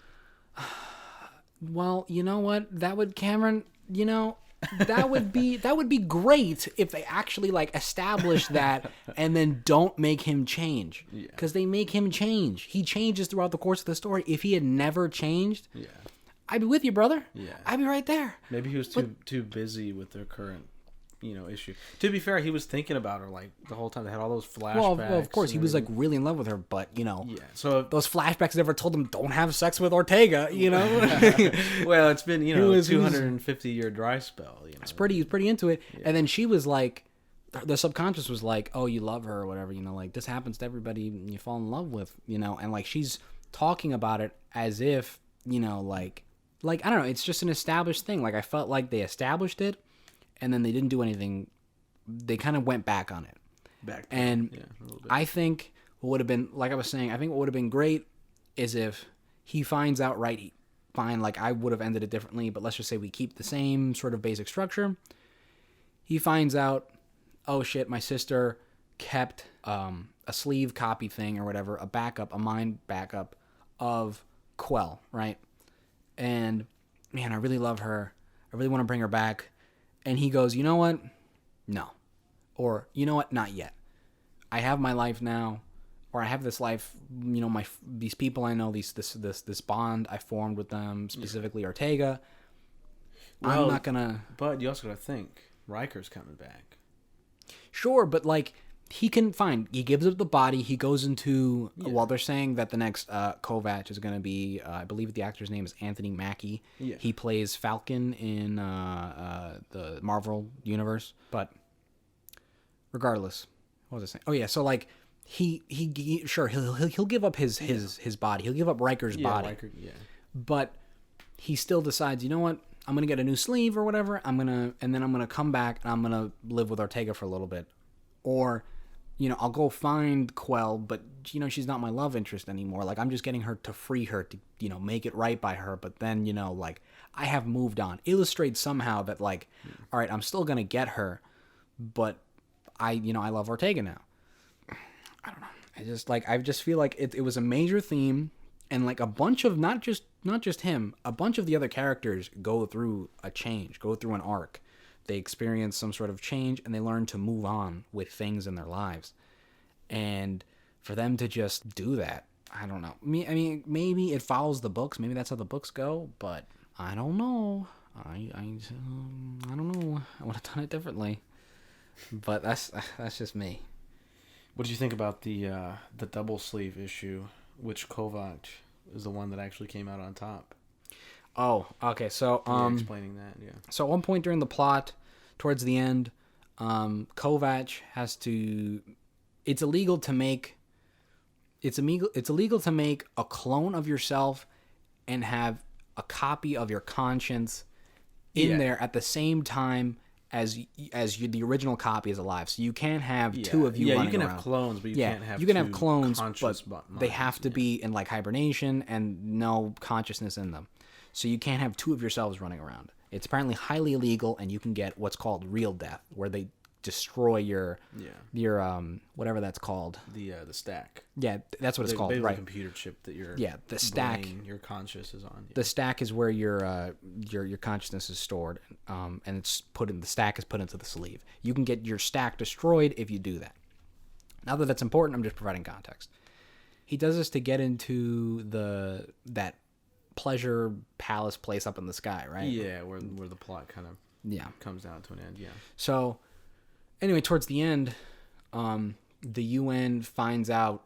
Well, you know what? That would, Cameron, that would be great if they actually like establish that and then don't make him change. Because they make him change. He changes throughout the course of the story. If he had never changed, I'd be with you, brother. Yeah. I'd be right there. Maybe he was too busy with their current issue. To be fair, he was thinking about her like the whole time. They had all those flashbacks. Well, of course, and he was like everything. really in love with her, but Yeah. So those flashbacks never told him don't have sex with Ortega. well, it's been He was- 250-year dry spell. He's pretty into it. And then she was like, the subconscious was like, oh, you love her or whatever, like this happens to everybody you fall in love with, and like she's talking about it as if, like I don't know, it's just an established thing. Like I felt like they established it and then they didn't do anything. They kind of went back on it. And a little bit. I think what would have been, like I was saying, I think what would have been great is if he finds out fine, like I would have ended it differently, but let's just say we keep the same sort of basic structure. He finds out, oh shit, my sister kept a sleeve copy thing or whatever, a mind backup of Quell, right? And man, I really love her. I really want to bring her back. And he goes, you know what? No. Or, you know what? Not yet. I have my life now, or I have this life, these people I know, this bond I formed with them, specifically Ortega. Well, I'm not gonna. But you also got to think Riker's coming back. Sure, but like he can fine. He gives up the body. He goes into. Well, they're saying that the next Kovac is gonna be. I believe the actor's name is Anthony Mackie. Yeah. He plays Falcon in the Marvel universe. But regardless, what was I saying? Oh yeah, so like he sure he'll give up his body. He'll give up Riker's body. Riker, yeah. But he still decides, you know what? I'm gonna get a new sleeve or whatever. And then I'm gonna come back and I'm gonna live with Ortega for a little bit, or, I'll go find Quell, but she's not my love interest anymore. Like I'm just getting her to free her to make it right by her. But then like I have moved on. Illustrate somehow that like, all right, I'm still gonna get her, but I love Ortega now. I don't know. I just feel like it was a major theme. And like a bunch of not just him, a bunch of the other characters go through a change, go through an arc. They experience some sort of change and they learn to move on with things in their lives. And for them to just do that, I don't know. I mean, maybe it follows the books. Maybe that's how the books go. But I don't know. I don't know. I would have done it differently. But that's just me. What did you think about the double sleeve issue? Which Kovac is the one that actually came out on top? Oh, okay. So, explaining that, yeah. So at one point during the plot, towards the end, Kovac has to. It's illegal to make. It's illegal to make a clone of yourself, and have a copy of your conscience in there at the same time as the original copy is alive. So you can't have two of you running around. You can have clones, but you can't have you can two have clones, conscious but minds. they have to be in like hibernation and no consciousness in them. So you can't have two of yourselves running around. It's apparently highly illegal, and you can get what's called real death, where they destroy your whatever that's called. The stack. Yeah, that's what it's called, basically right? The computer chip that your the stack, your conscious is on. Yeah. The stack is where your consciousness is stored, and it's the stack is put into the sleeve. You can get your stack destroyed if you do that. Not that that's important. I'm just providing context. He does this to get into that pleasure palace place up in the sky, right? Yeah, where the plot kind of comes down to an end. Yeah. So anyway, towards the end, the UN finds out.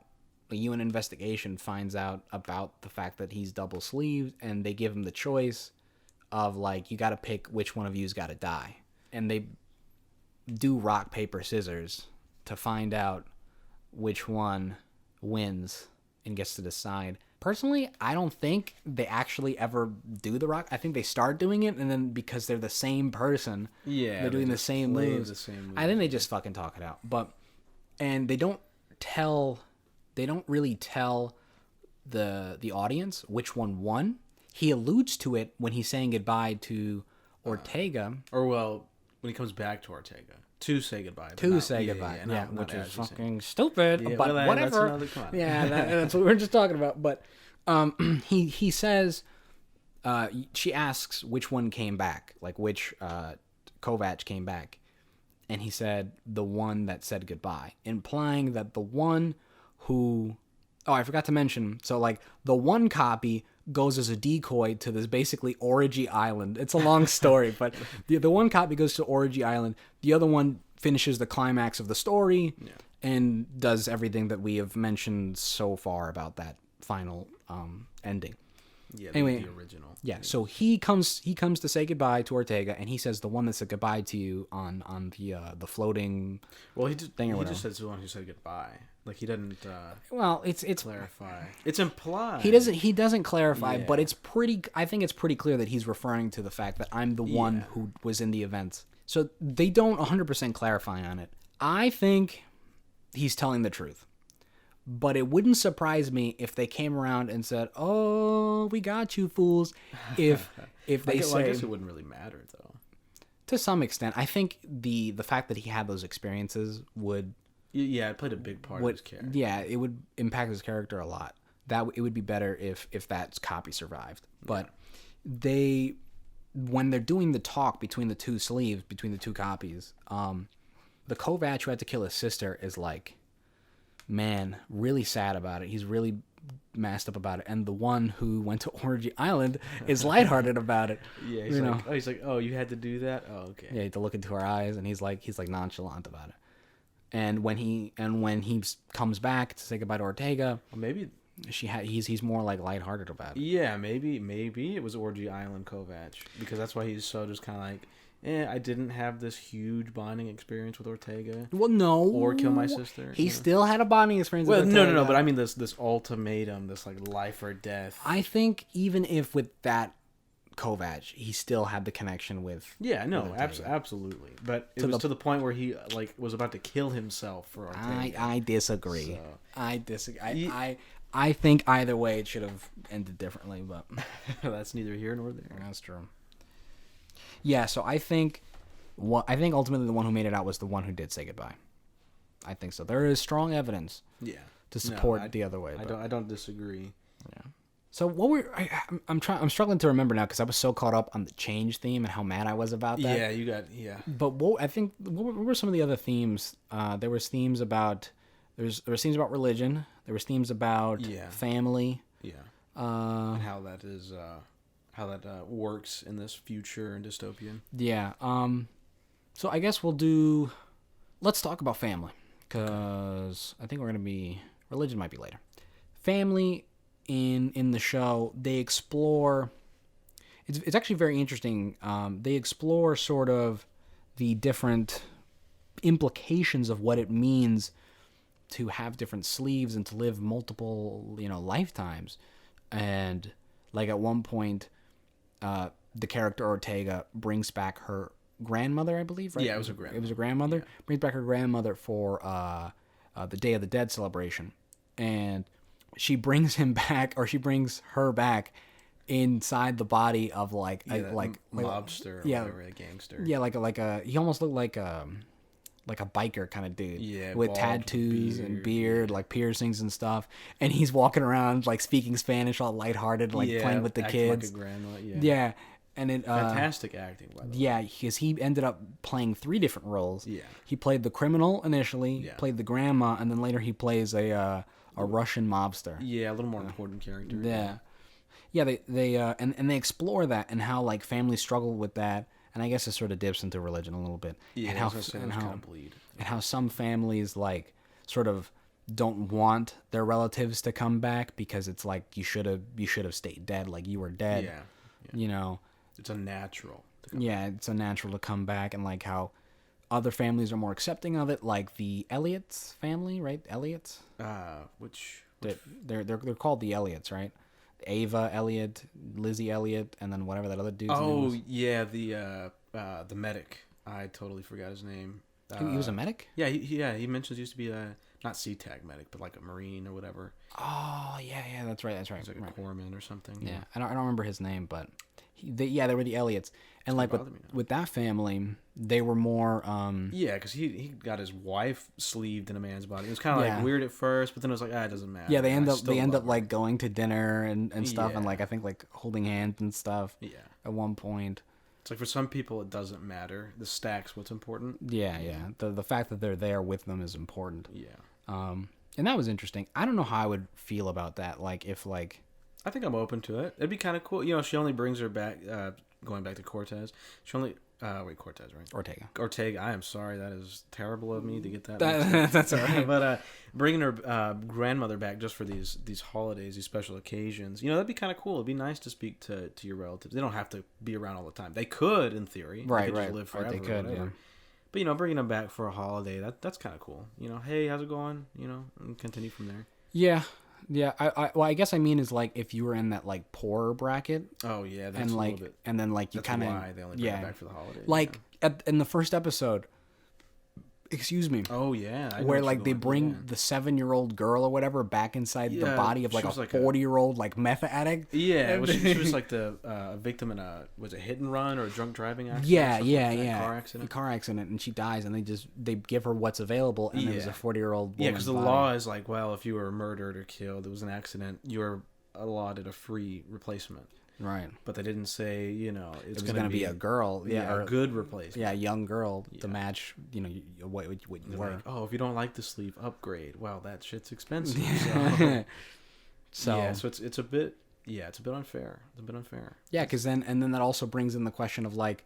The UN investigation finds out about the fact that he's double sleeved, and they give him the choice of like, you got to pick which one of you's got to die, and they do rock paper scissors to find out which one wins and gets to decide. Personally, I don't think they actually ever do the rock. I think they start doing it, and then because they're the same person, they're doing the same moves. I think they just fucking talk it out. And they don't really tell the audience which one won. He alludes to it when he's saying goodbye to Ortega. When he comes back to Ortega. To say goodbye. Which is fucking stupid, Yeah, but well, whatever. That's what we were just talking about. But he says, she asks which one came back, like which Kovac came back, and he said the one that said goodbye, implying that the one who, I forgot to mention, so like the one copy goes as a decoy to this basically Orgy Island. It's a long story, but the one copy goes to Orgy Island. The other one finishes the climax of the story and does everything that we have mentioned so far about that final ending. Yeah, Anyway, the original. Yeah, so he comes to say goodbye to Ortega, and he says the one that said goodbye to you on the floating. Well, he just thing or he whatever. just says the one who said goodbye. Like he didn't Well, it's clarify. It's implied. he doesn't clarify, Yeah. but I think it's pretty clear that he's referring to the fact that I'm the one Yeah. who was in the events. So they don't 100% clarify on it. I think he's telling the truth. But it wouldn't surprise me if they came around and said, "Oh, we got you, fools." If they I say, guess it wouldn't really matter though. to some extent, I think the fact that he had those experiences would Yeah, it played a big part of his character. yeah, it would impact his character a lot. It would be better if that copy survived. But when they're doing the talk between the two sleeves, between the two copies, the Kovac who had to kill his sister is like, man, really sad about it. He's really messed up about it. And the one who went to Orgy Island is lighthearted about it. Yeah, he's like, oh, you had to do that? Oh, okay. Yeah, he had to look into her eyes, and he's like nonchalant about it. And when he comes back to say goodbye to Ortega, Well, maybe he's more like lighthearted about it. yeah, maybe it was Orgy Island Kovac because that's why he's so just kind of like, I didn't have this huge bonding experience with Ortega. Well, no, Or kill my sister. He still had a bonding experience. Well, with no, Ortega. but I mean this ultimatum, this like life or death. I think even if with that Kovac, he still had the connection with. Yeah, no, with Ortega. absolutely. But it was to the point where he like was about to kill himself for Ortega. I disagree. So- I disagree. I think either way it should have ended differently, but That's neither here nor there. that's true. Yeah, so I think ultimately the one who made it out was the one who did say goodbye. I think so. There is strong evidence Yeah. to support No, the other way. I but- don't disagree. So what I'm struggling to remember now because I was so caught up on the change theme and how mad I was about that. Yeah. But what were some of the other themes? There was themes about there was themes about religion. There was themes about family. Yeah. Uh, And how that is how that works in this future and dystopian. yeah. So I guess let's talk about family because I think we're gonna be religion might be later. Family in the show they explore. It's actually very interesting. They explore sort of the different implications of what it means to have different sleeves and to live multiple, lifetimes. And like at one point, the character Ortega brings back her grandmother, I believe, right? Yeah, it was a grandmother. It was a grandmother. Yeah. Brings back her grandmother for the Day of the Dead celebration. And she brings him back, or she brings her back inside the body of like mobster or whatever, a gangster. Yeah, he almost looked like a biker kind of dude. Yeah, with bald, tattoos and beard, like piercings and stuff. And he's walking around like speaking Spanish, all lighthearted, like playing with the kids. Like a grandma. Yeah, and it fantastic acting by the way. Yeah, because he ended up playing 3 different roles. Yeah, he played the criminal initially, played the grandma, and then later he plays a Russian mobster. Yeah, a little more important character. Yeah, they they explore that and how like families struggle with that, and I guess it sort of dips into religion a little bit. Yeah, and how some families like sort of don't want their relatives to come back because it's like you should have stayed dead, like you were dead. Yeah. It's unnatural. It's unnatural to come back, and like how other families are more accepting of it, like the Elliots family, right? Elliots. Which they're called the Elliots, right? Ava Elliott, Lizzie Elliott, and then whatever that other dude's name was. Yeah, the medic. I totally forgot his name. He was a medic? Yeah, he mentions he used to be not SeaTac medic, but like a Marine or whatever. Oh, yeah, that's right. He's like a corpsman or something. Yeah, I don't remember his name, but they were the Elliots. And like with that family, they were more. Yeah, because he got his wife sleeved in a man's body. It was kind of like weird at first, but then it was like, it doesn't matter. Yeah, they end up like going to dinner and stuff, and like I think like holding hands and stuff. Yeah. At one point. It's like for some people it doesn't matter. The stack's what's important. Yeah. The fact that they're there with them is important. Yeah. And that was interesting. I don't know how I would feel about that. Like if like I think I'm open to it. It'd be kind of cool. You know, she only brings her back. Going back to Cortez, she only. Cortez, right? Ortega. I am sorry. That is terrible of me to get that. That's all right. But bringing her grandmother back just for these holidays, these special occasions, you know, that'd be kind of cool. It'd be nice to speak to your relatives. They don't have to be around all the time. They could, in theory. Right, they could right. Just live forever. Right, they could, yeah. But, you know, bringing them back for a holiday, that's kind of cool. You know, hey, how's it going? You know, and continue from there. Yeah. Yeah, I guess I mean is like if you were in that like poorer bracket. Oh yeah, that's and a like little bit. and then like you kind of why they only bring it back for the holidays. Like in the first episode, excuse me. Oh yeah, where like they bring the 7-year-old girl or whatever back inside the body of like a 40-year-old like meth addict. Yeah, she was like the victim in a hit and run or a drunk driving accident. Yeah. Car accident, and she dies, and they give her what's available, and it was a 40-year-old. Yeah, because the law is like, well, if you were murdered or killed, it was an accident, you're allotted a free replacement. Right. But they didn't say, you know, it was going to be a girl. Yeah, or a good replacement. Yeah, a young girl to match, you know, what you were. Like, oh, if you don't like the sleeve, upgrade. Well, that shit's expensive. So it's a bit unfair. It's a bit unfair. Yeah, because then that also brings in the question of like,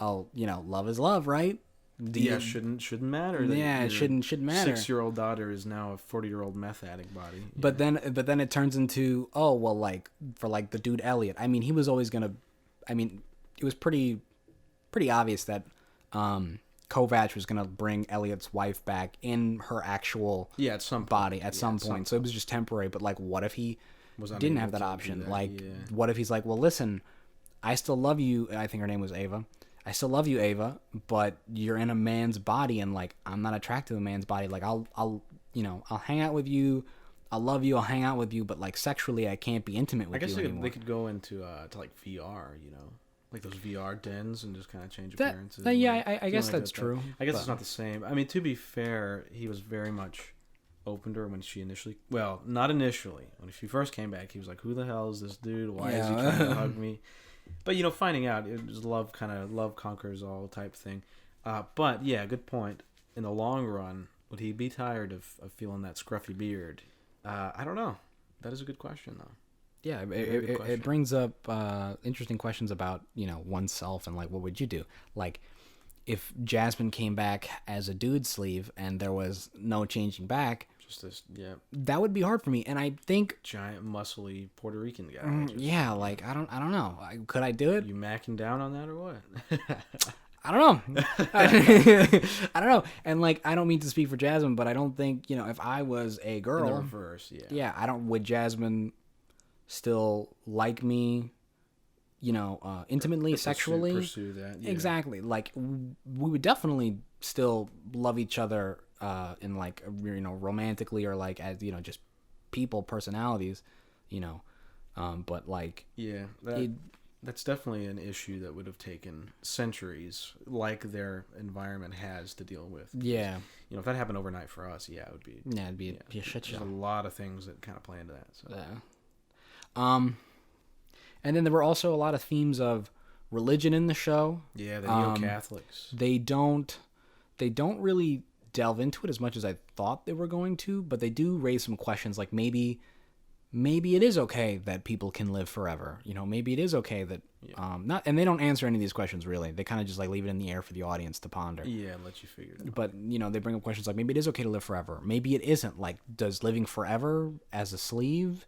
oh, you know, love is love, right? Shouldn't matter. Yeah, it shouldn't matter. 6-year-old daughter is now a 40-year-old meth addict body. But then it turns into, oh well, like for like the dude Elliot. I mean, he was always gonna. I mean, it was pretty obvious that Kovacs was gonna bring Elliot's wife back in her actual at some body at some point. So it was just temporary. But like, what if he didn't have that option? What if he's like, well, listen, I still love you. I think her name was Ava. I still love you, Ava, but you're in a man's body, and like I'm not attracted to a man's body. Like I'll hang out with you, I'll love you, I'll hang out with you, but like sexually, I can't be intimate with you anymore. I guess they could go into to like VR, you know, like those VR dens, and just kind of change appearances. I guess that's true. I guess it's not the same. I mean, to be fair, he was very much open to her when she not initially. When she first came back, he was like, "Who the hell is this dude? Why is he trying to hug me?" But, you know, finding out, it was love conquers all type thing. But, yeah, good point. In the long run, would he be tired of feeling that scruffy beard? I don't know. That is a good question, though. Yeah, it brings up interesting questions about, you know, oneself and, like, what would you do? Like, if Jasmine came back as a dude sleeve and there was no changing back... that would be hard for me, and I think giant muscly Puerto Rican guy. Like I don't know. Could I do it? You macking down on that or what? I don't know. I don't know. And like I don't mean to speak for Jasmine, but I don't think, you know, if I was a girl, in the reverse, would Jasmine still like me? You know, intimately, sexually. Pursue that. Yeah. Exactly. Like we would definitely still love each other. In like, you know, romantically or like as, you know, just people, personalities, you know, but like that's definitely an issue that would have taken centuries, like their environment has to deal with. Yeah, you know, if that happened overnight for us, it'd be a shit show. There's a lot of things that kind of play into that. So. Yeah. And then there were also a lot of themes of religion in the show. Yeah, the neo-Catholics. They don't really delve into it as much as I thought they were going to, but they do raise some questions like maybe it is okay that people can live forever. You know, maybe it is okay that and they don't answer any of these questions really. They kind of just like leave it in the air for the audience to ponder. Yeah, let you figure it out. But, you know, they bring up questions like maybe it is okay to live forever. Maybe it isn't. Like, does living forever as a sleeve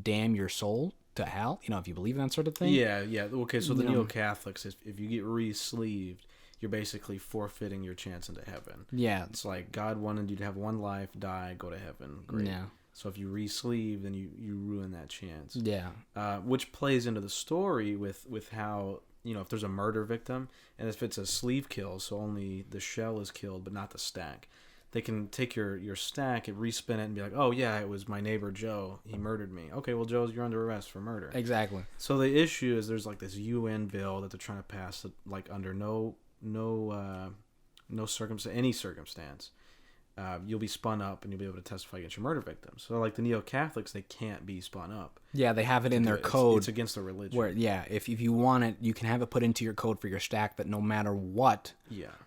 damn your soul to hell? You know, if you believe in that sort of thing. Yeah. Okay, so the neo-Catholics, if you get re-sleeved, you're basically forfeiting your chance into heaven. Yeah. It's like God wanted you to have one life, die, go to heaven. Great. Yeah. So if you re-sleeve, then you ruin that chance. Yeah. Which plays into the story with how, you know, if there's a murder victim, and if it's a sleeve kill, so only the shell is killed, but not the stack. They can take your stack and respin it and be like, oh, yeah, it was my neighbor Joe. He murdered me. Okay, well, Joe, you're under arrest for murder. Exactly. So the issue is there's like this UN bill that they're trying to pass, that, like, under no circumstance, you'll be spun up and you'll be able to testify against your murder victims. So like the neo-Catholics, they can't be spun up. Yeah, they have it in their code. It's against their religion. Where if you want it, you can have it put into your code for your stack that no matter what,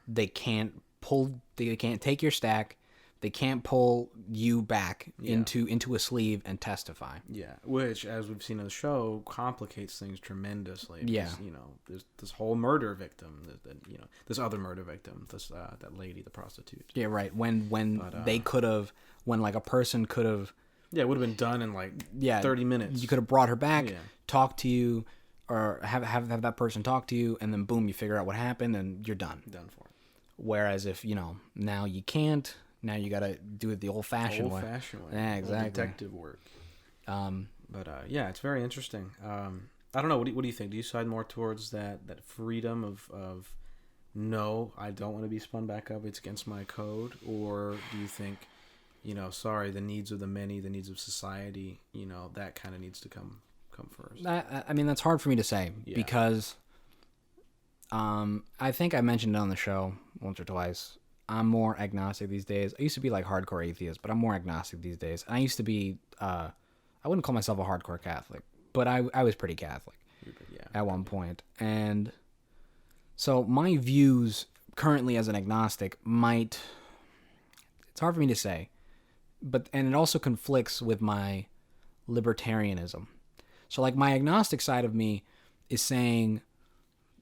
they can't take your stack. They can't pull you back Yeah. into a sleeve and testify. Yeah, which, as we've seen in the show, complicates things tremendously. Yeah. Because, there's this whole murder victim, this other murder victim, that lady, the prostitute. Yeah, right. When they could have, when like a person could have, Yeah, it would have been done in like 30 minutes. You could have brought her back, Yeah. talk to you, or have that person talk to you, and then boom, you figure out what happened, and you're done. Done for. Whereas if now you can't, now you gotta do it the old-fashioned way. Old-fashioned way. Yeah, exactly. Detective work. But yeah, it's very interesting. I don't know. What do you think? Do you side more towards that freedom of no, I don't want to be spun back up, it's against my code, or do you think, sorry, the needs of the many, the needs of society, that kind of needs to come first? I mean, that's hard for me to say because I think I mentioned it on the show once or twice. I'm more agnostic these days. I used to be like hardcore atheist, but I'm more agnostic these days. And I used to be, I wouldn't call myself a hardcore Catholic, but I was pretty Catholic at one point. And so my views currently as an agnostic it's hard for me to say, and it also conflicts with my libertarianism. So like my agnostic side of me is saying,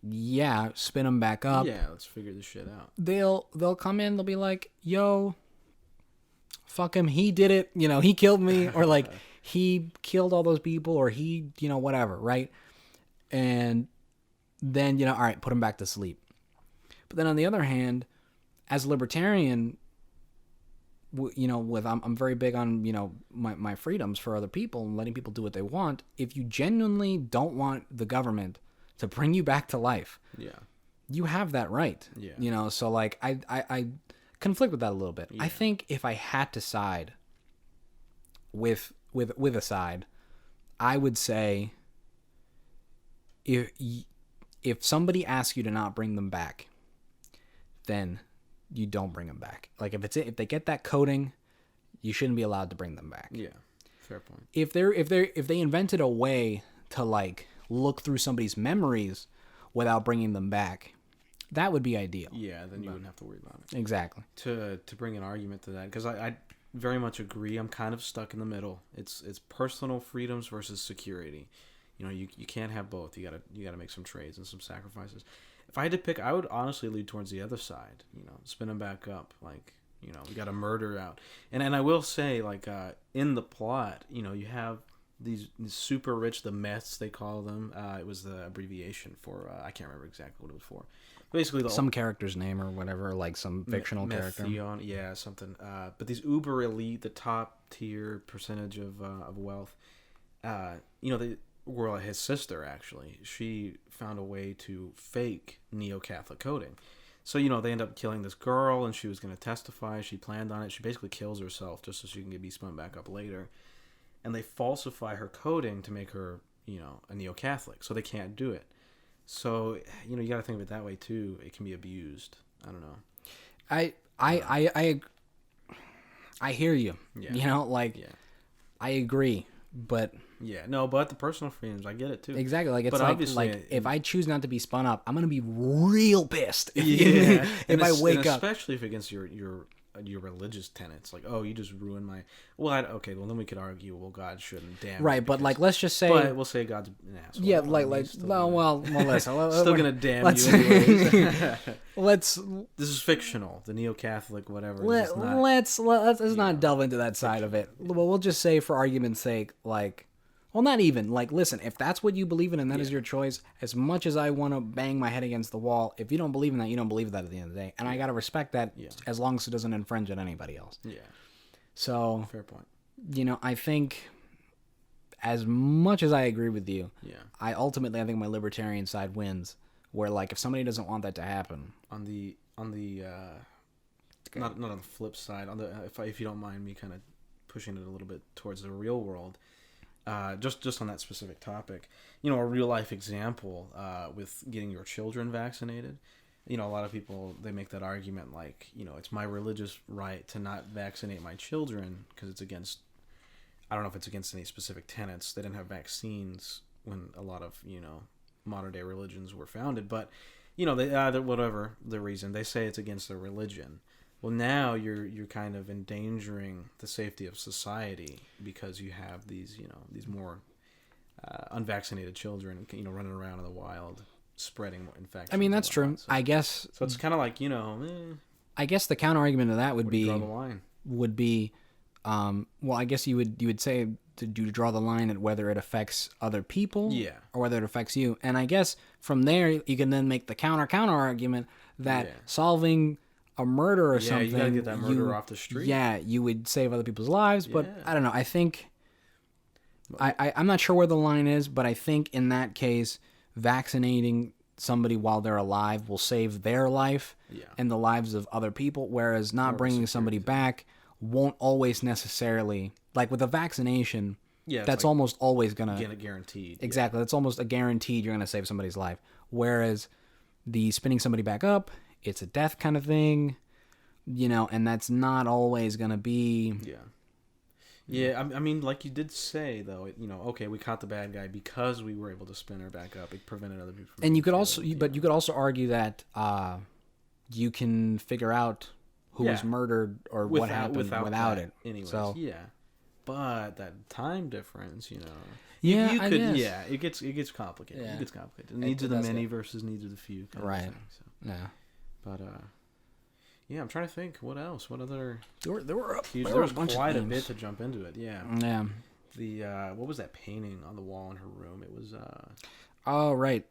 yeah, spin them back up. Yeah, let's figure this shit out. They'll come in, they'll be like, yo, fuck him, he did it, he killed me, or like he killed all those people, or he, whatever, right? And then, all right, put him back to sleep. But then on the other hand, as a libertarian, I'm very big on, my freedoms for other people and letting people do what they want. If you genuinely don't want the government to bring you back to life, you have that right. So like I conflict with that a little bit. I think if I had to side with a side, I would say if somebody asks you to not bring them back, then you don't bring them back. Like if they get that coding, you shouldn't be allowed to bring them back. Yeah, fair point. If they invented a way to like look through somebody's memories without bringing them back, that would be ideal. Yeah, then you wouldn't have to worry about it. Exactly. To bring an argument to that, because I very much agree. I'm kind of stuck in the middle. It's personal freedoms versus security. You can't have both. You gotta make some trades and some sacrifices. If I had to pick, I would honestly lead towards the other side. Spin them back up. Like, we got a murder out. And I will say, like, in the plot, you have these super rich, the meths they call them. It was the abbreviation for I can't remember exactly what it was for. Basically, some character's name or whatever, like some fictional character. Yeah, something. But these uber elite, the top tier percentage of wealth. His sister actually, she found a way to fake neo-Catholic coding. So, they end up killing this girl, and she was going to testify. She planned on it. She basically kills herself just so she can be spun back up later. And they falsify her coding to make her, a neo-Catholic. So they can't do it. So, you got to think of it that way, too. It can be abused. I don't know. I hear you. Yeah. I agree, but... Yeah, no, but the personal freedoms, I get it, too. Exactly. Like, it's but like if I choose not to be spun up, I'm going to be real pissed if I wake up. Especially if against your religious tenets. Like, oh, you just ruined my... Well, then we could argue, well, God shouldn't, damn. Right, but, like, let's just say... But we'll say God's an asshole. Yeah, listen. Still going to damn you anyways. Let's... This is fictional. The neo-Catholic, whatever. Let's not delve into that side of it. Well, we'll just say, for argument's sake, like... Well, not even. Like, listen, if that's what you believe in and that is your choice, as much as I want to bang my head against the wall, if you don't believe in that, you don't believe that at the end of the day. And I got to respect that as long as it doesn't infringe on anybody else. Yeah. So... Fair point. I think as much as I agree with you, I think my libertarian side wins, where, like, if somebody doesn't want that to happen... On the not on the flip side, if you don't mind me kind of pushing it a little bit towards the real world... just on that specific topic, a real life example with getting your children vaccinated. A lot of people, they make that argument like, it's my religious right to not vaccinate my children because it's against, I don't know if it's against any specific tenets. They didn't have vaccines when a lot of, modern day religions were founded, but, they whatever the reason, they say it's against their religion. Well, now you're kind of endangering the safety of society because you have these these more unvaccinated children running around in the wild spreading infections. I mean, and that's true. whatnot. So, I guess. so it's kind of like I guess the counter argument to that would where do you be draw the line? well, I guess you would say to draw the line at whether it affects other people, Yeah. or whether it affects you. And I guess from there you can then make the counter argument that Yeah. solving a murder or Yeah, something, you gotta get that murderer off the street. Yeah, you would save other people's lives, but Yeah. I don't know. I think I'm not sure where the line is, but I think in that case, vaccinating somebody while they're alive will save their life Yeah. and the lives of other people, whereas not More of a bringing somebody security back won't always necessarily, like with a vaccination, Yeah, it's that's like almost always gonna guaranteed. exactly. That's almost a guaranteed you're gonna save somebody's life. Whereas the spinning somebody back up, it's a death kind of thing, and that's not always gonna be. Yeah. Yeah, I mean, like you did say though, okay, we caught the bad guy because we were able to spin her back up. It prevented other people from. And you being could also, killed, but you could also argue that you can figure out who was Yeah. murdered or what happened without that, it. Anyways, So yeah, but that time difference, yeah, you I could, guess. yeah, it gets complicated. Yeah. It gets complicated. The needs of the that's many it. versus needs of the few. Kind Right. Of thing, so. Yeah. But yeah, I'm trying to think. What else? What other? There were Huge, there there were was a bunch quite a of bit themes. to jump into it. Yeah. Yeah. The what was that painting on the wall in her room? It was Oh right.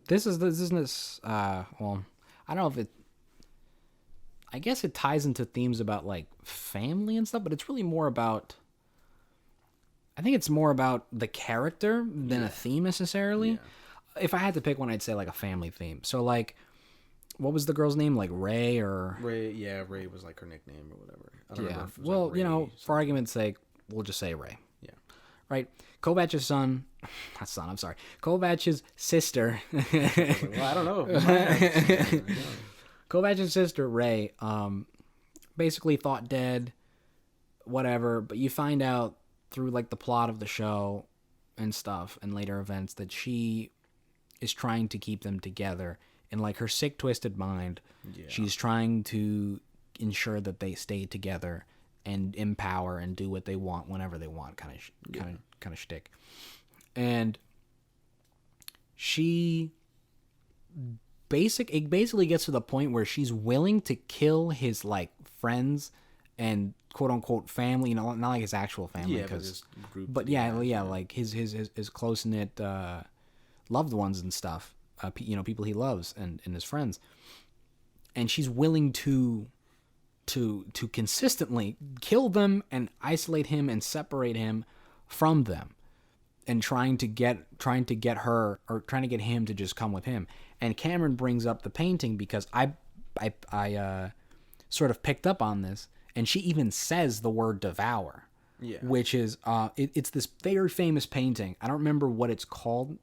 This well, I don't know if it. I guess it ties into themes about like family and stuff, but it's really more about. I think it's more about the character than a theme necessarily. Yeah. If I had to pick one, I'd say like a family theme. So like, what was the girl's name? Like Ray or Ray. Yeah, Ray was like her nickname or whatever. I don't yeah. remember if it was Well, like Ray for something. argument's sake, we'll just say Ray. Yeah. Right. Kovacs' son, not son. I'm sorry. Kovacs' sister. Well, I don't know. Kovacs' sister Ray, basically thought dead, whatever. But you find out through like the plot of the show and stuff and later events that she is trying to keep them together in like her sick, twisted mind. Yeah. She's trying to ensure that they stay together and empower and do what they want whenever they want, kind of shtick. And she it basically gets to the point where she's willing to kill his like friends and quote unquote family, not like his actual family, Yeah, but his group. but yeah, like his close knit loved ones and stuff, people he loves and his friends, and she's willing to consistently kill them and isolate him and separate him from them, and trying to get him to just come with him. And Cameron brings up the painting because I sort of picked up on this, and she even says the word devour. Yeah. Which is it's this very famous painting. I don't remember what it's called,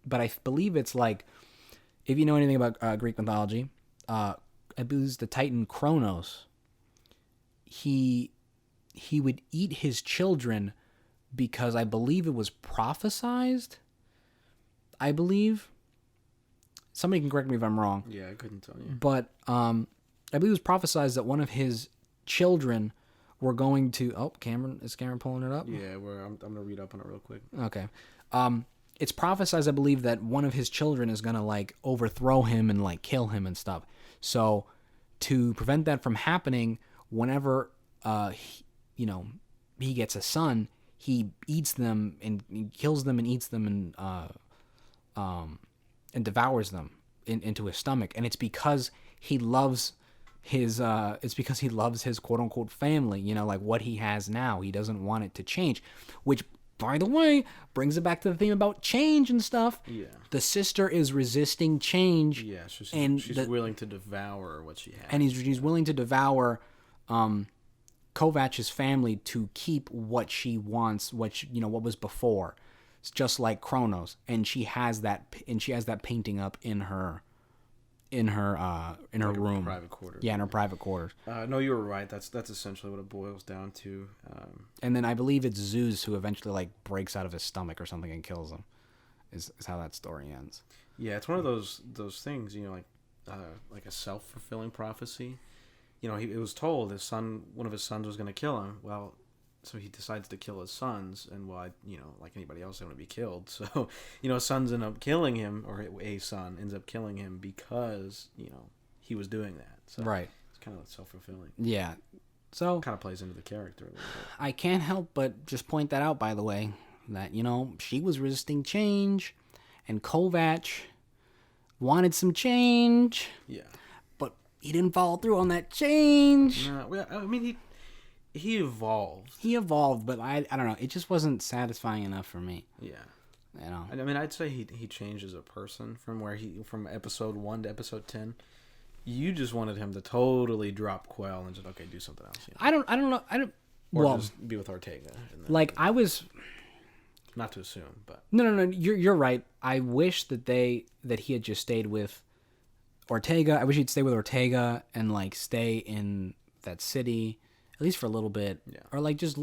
but I believe it's like, if you know anything about Greek mythology, I believe it's the Titan Kronos. He would eat his children because I believe it was prophesized. I believe. Somebody can correct me if I'm wrong. Yeah, I couldn't tell you. But I believe it was prophesized that one of his children were going to. Oh, is Cameron pulling it up? Yeah, I'm gonna read up on it real quick. Okay. It's prophesized, I believe, that one of his children is gonna like overthrow him and like kill him and stuff. So to prevent that from happening, whenever he gets a son, he eats them and he kills them and eats them and devours them into his stomach. And it's because he loves his quote unquote family, like what he has now. He doesn't want it to change, which, by the way, brings it back to the theme about change and stuff. Yeah. The sister is resisting change. Yeah, she's and willing to devour what she has. and she's willing to devour Kovacs' family to keep what she wants, what was before. It's just like Kronos, and she has that painting up in her room, private quarters. Yeah, in her private quarters. No, you were right. That's essentially what it boils down to. And then I believe it's Zeus who eventually like breaks out of his stomach or something and kills him. Is how that story ends. Yeah, it's one of those things, like a self-fulfilling prophecy. it was told one of his sons was going to kill him. Well, so he decides to kill his sons, and like anybody else, they want to be killed. So, his sons end up killing him, or a son ends up killing him because he was doing that. So Right. it's kind of self-fulfilling. Yeah. So Kind of plays into the character a little bit. I can't help but just point that out, by the way, that, she was resisting change, and Kovac wanted some change, Yeah. but he didn't follow through on that change. No, well, I mean, he evolved. He evolved, but I don't know. It just wasn't satisfying enough for me. Yeah. I I mean, I'd say he changed as a person from episode 1 to episode 10. You just wanted him to totally drop Quell and just do something else. I don't know. Or just be with Ortega. Like I was. Not to assume, but No. You're right. I wish that he had just stayed with Ortega. I wish he'd stay with Ortega and like stay in that city at least for a little bit. Yeah. Or like just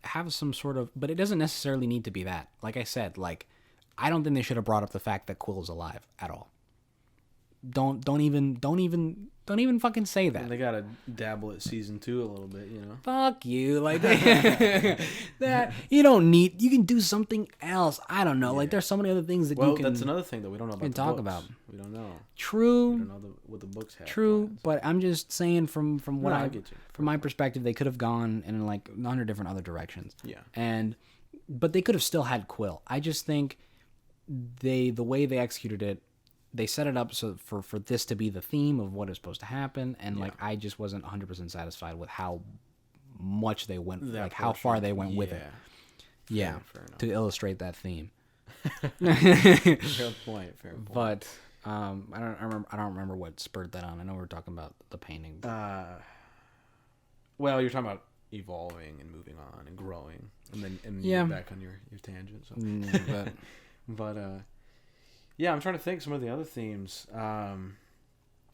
have some sort of. But it doesn't necessarily need to be that. Like I said, like I don't think they should have brought up the fact that Quill's alive at all. Don't even fucking say that. and they gotta dabble at season 2 a little bit, Fuck you, like that. You don't need. You can do something else. I don't know. Like there's so many other things that Well, you can. that's another thing that we don't know about. The talk books. about. We don't know. True. We don't know what the books have. True, plans. but I'm just saying from what No, I get you. from my perspective, they could have gone in like 100 different other directions. Yeah. But they could have still had Quill. I just think the way they executed it, they set it up so for this to be the theme of what is supposed to happen, and like I just wasn't 100% satisfied with how much they went, like how far they went with it. Yeah, fair enough. to illustrate that theme. Fair point. But I don't remember what spurred that on. I know we were talking about the painting. Well, you're talking about evolving and moving on and growing, and then you're back on your tangent. So. But yeah, I'm trying to think some of the other themes.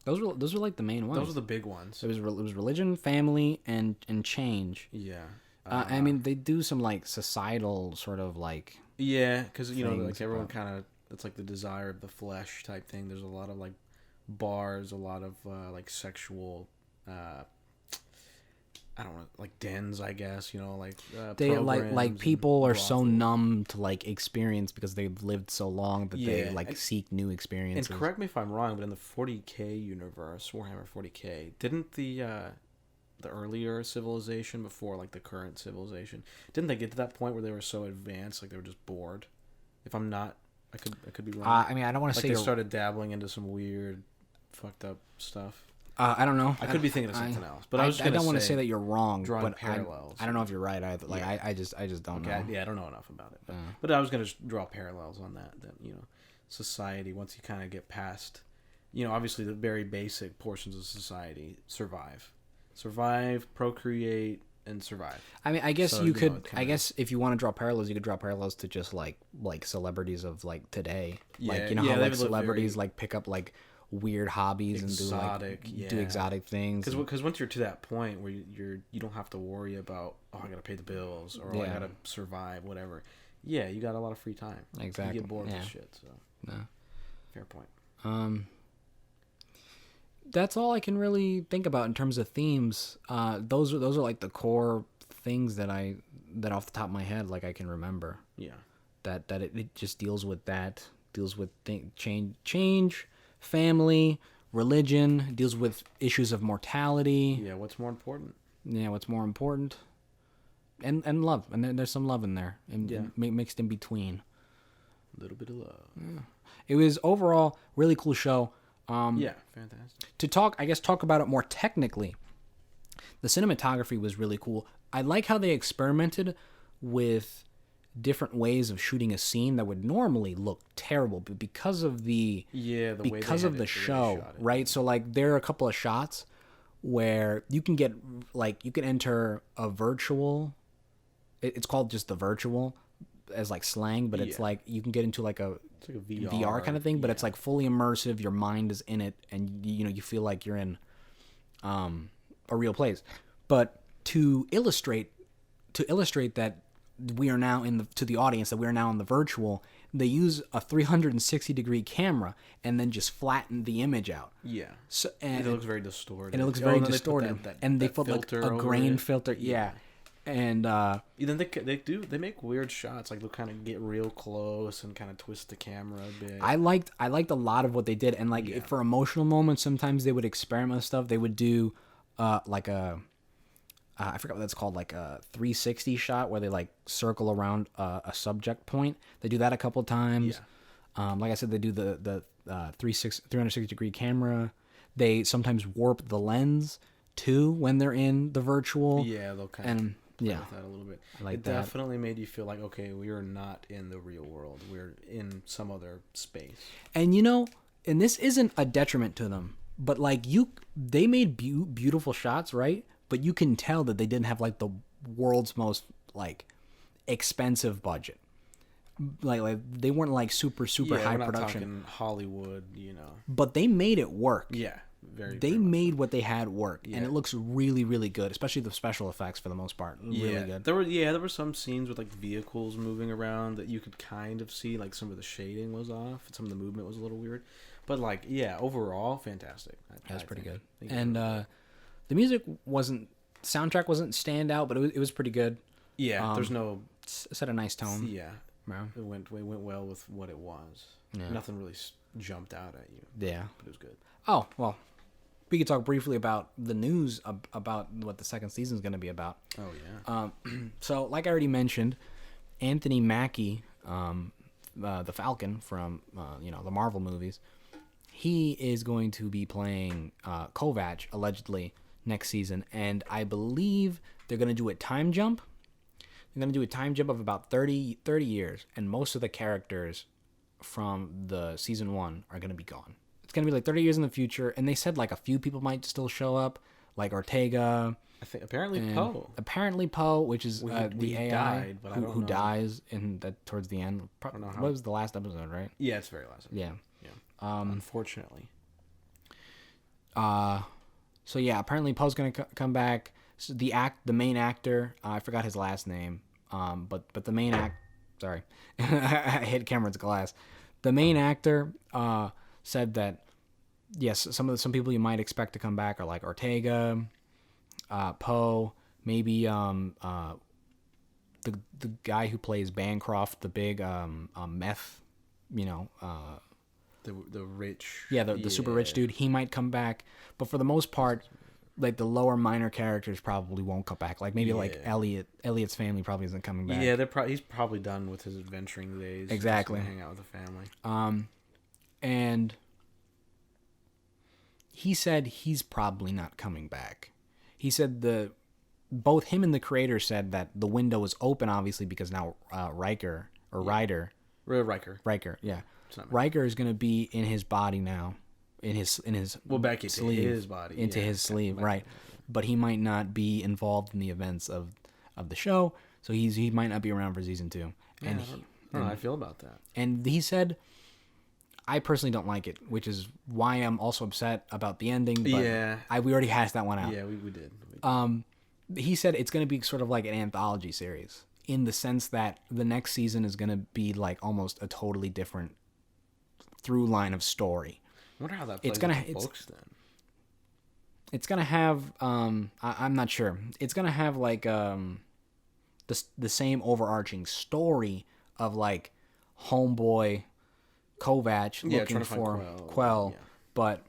Those were like the main ones. Those are the big ones. It was religion, family, and change. Yeah. I mean, they do some like societal sort of like. Yeah, because like everyone about- kind of, it's like the desire of the flesh type thing. There's a lot of like bars, a lot of like sexual. I don't know, like dens, I guess. Like They programs like and people are so brothels. numb to like experience because they've lived so long that they Yeah, like seek new experiences. And correct me if I'm wrong, but in the 40K universe, Warhammer 40K, didn't the earlier civilization before like the current civilization, didn't they get to that point where they were so advanced, like they were just bored? If I'm not, I could be wrong. I mean, I don't want to like say they started dabbling into some weird, fucked up stuff. I don't know. I could be thinking of something else, but I don't want to say that you're wrong. drawing But parallels. I don't know if you're right either. Like I just don't know. Yeah, I don't know enough about it, but I was gonna draw parallels on that. That society, once you kind of get past, obviously the very basic portions of society, survive, procreate, and survive. I mean, I guess So, you could. it kinda- I guess if you want to draw parallels, you could draw parallels to just like celebrities of like today. Like Yeah, you know yeah, how they like would look celebrities very like pick up like weird hobbies exotic, and do exotic things. Because once you're to that point where you don't have to worry about I gotta pay the bills or I Yeah. gotta survive, whatever. Yeah, you got a lot of free time. Exactly. You get bored Yeah. with shit. So No. fair point. That's all I can really think about in terms of themes. Those are like the core things that off the top of my head like I can remember. Yeah. That it just deals with change, family, religion, deals with issues of mortality. Yeah. What's more important? Yeah, what's more important? And love, and there's some love in there, and mixed in between. A little bit of love. It was overall really cool show. Yeah, fantastic. To talk about it more technically, the cinematography was really cool. I like how they experimented with different ways of shooting a scene that would normally look terrible, but because of the Yeah, because of the show, right? So like there are a couple of shots where you can get like you can enter a virtual. It's called just the virtual as like slang, but it's like you can get into like a It's like a VR kind of thing, but it's like fully immersive. Your mind is in it, and you feel like you're in a real place. But to illustrate that we are now to the audience that we are now in the virtual, they use a 360-degree camera and then just flatten the image out. Yeah. So It looks very distorted. and it looks Oh, very and then they put distorted. that And they that put like filter a over grain it. filter. Yeah. And Then they make weird shots, like they'll kind of get real close and kind of twist the camera a bit. I liked a lot of what they did, and like Yeah. for emotional moments, sometimes they would experiment with stuff. They would do like a I forgot what that's called, like a 360 shot where they like circle around a subject point. They do that a couple times. Like I said, they do the 360-degree camera. They sometimes warp the lens too when they're in the virtual. Yeah, they'll kind And of yeah, with that a little bit. I like It that. definitely made you feel like, okay, we are not in the real world. We're in some other space. And and this isn't a detriment to them, but like they made beautiful shots, right? But you can tell that they didn't have like the world's most like expensive budget. Like they weren't like super Yeah, high we're not production, talking Hollywood, but they made it work. Yeah, They made what they had work, and Yeah. it looks really, really good, especially the special effects for the most part. Really good. There were some scenes with like vehicles moving around that you could kind of see, like some of the shading was off, and some of the movement was a little weird, but like overall fantastic. That's pretty good. I think And the music soundtrack wasn't standout, but it was pretty good. there's no Set a nice tone. yeah. Yeah. It went well with what it was. Yeah. Nothing really jumped out at you, Yeah. but it was good. Oh, well, we could talk briefly about the news about what the second season is going to be about. Oh yeah. So, like I already mentioned, Anthony Mackie, the Falcon from the Marvel movies, he is going to be playing Kovac allegedly next season, and I believe they're going to do a time jump. They're going to do a time jump of about 30 years, and most of the characters from the season 1 are going to be gone. It's going to be like 30 years in the future, and they said like a few people might still show up, like Ortega. I think apparently and Poe. Apparently Poe, which is Well, the he AI died, but I don't who know. dies in that towards the end. don't know how- What was the last episode, right? Yeah, it's very last. Yeah. Yeah. Unfortunately. So yeah, apparently Poe's gonna come back. So the main actor, I forgot his last name. But the main sorry, I hit Cameron's glass. The main actor said that yes, some people you might expect to come back are like Ortega, Poe, maybe the guy who plays Bancroft, the big meth, The rich. the super rich dude. He might come back, but for the most part, like the lower minor characters probably won't come back. Like maybe like Yeah. Elliot's family probably isn't coming back. Yeah, he's probably done with his adventuring days. Exactly. Just gonna hang out with the family. And he said he's probably not coming back. He said both him and the creator said that the window is open, obviously, because now Riker, yeah, Riker is going to be in his body now, in his back into sleeve, his body, into yeah, his sleeve, back right? into- But he might not be involved in the events of the show, so he might not be around for season 2. Yeah, And I don't know how I feel about that. and he said, I personally don't like it, which is why I'm also upset about the ending. But Yeah. we already hashed that one out. Yeah, we did. He said it's going to be sort of like an anthology series in the sense that the next season is going to be like almost a totally different through line of story. I wonder how that plays It's gonna- with the it's- books then. It's going to have I'm not sure. It's going to have like the same overarching story of like homeboy Kovac Yeah, looking trying to find for Quell, yeah. but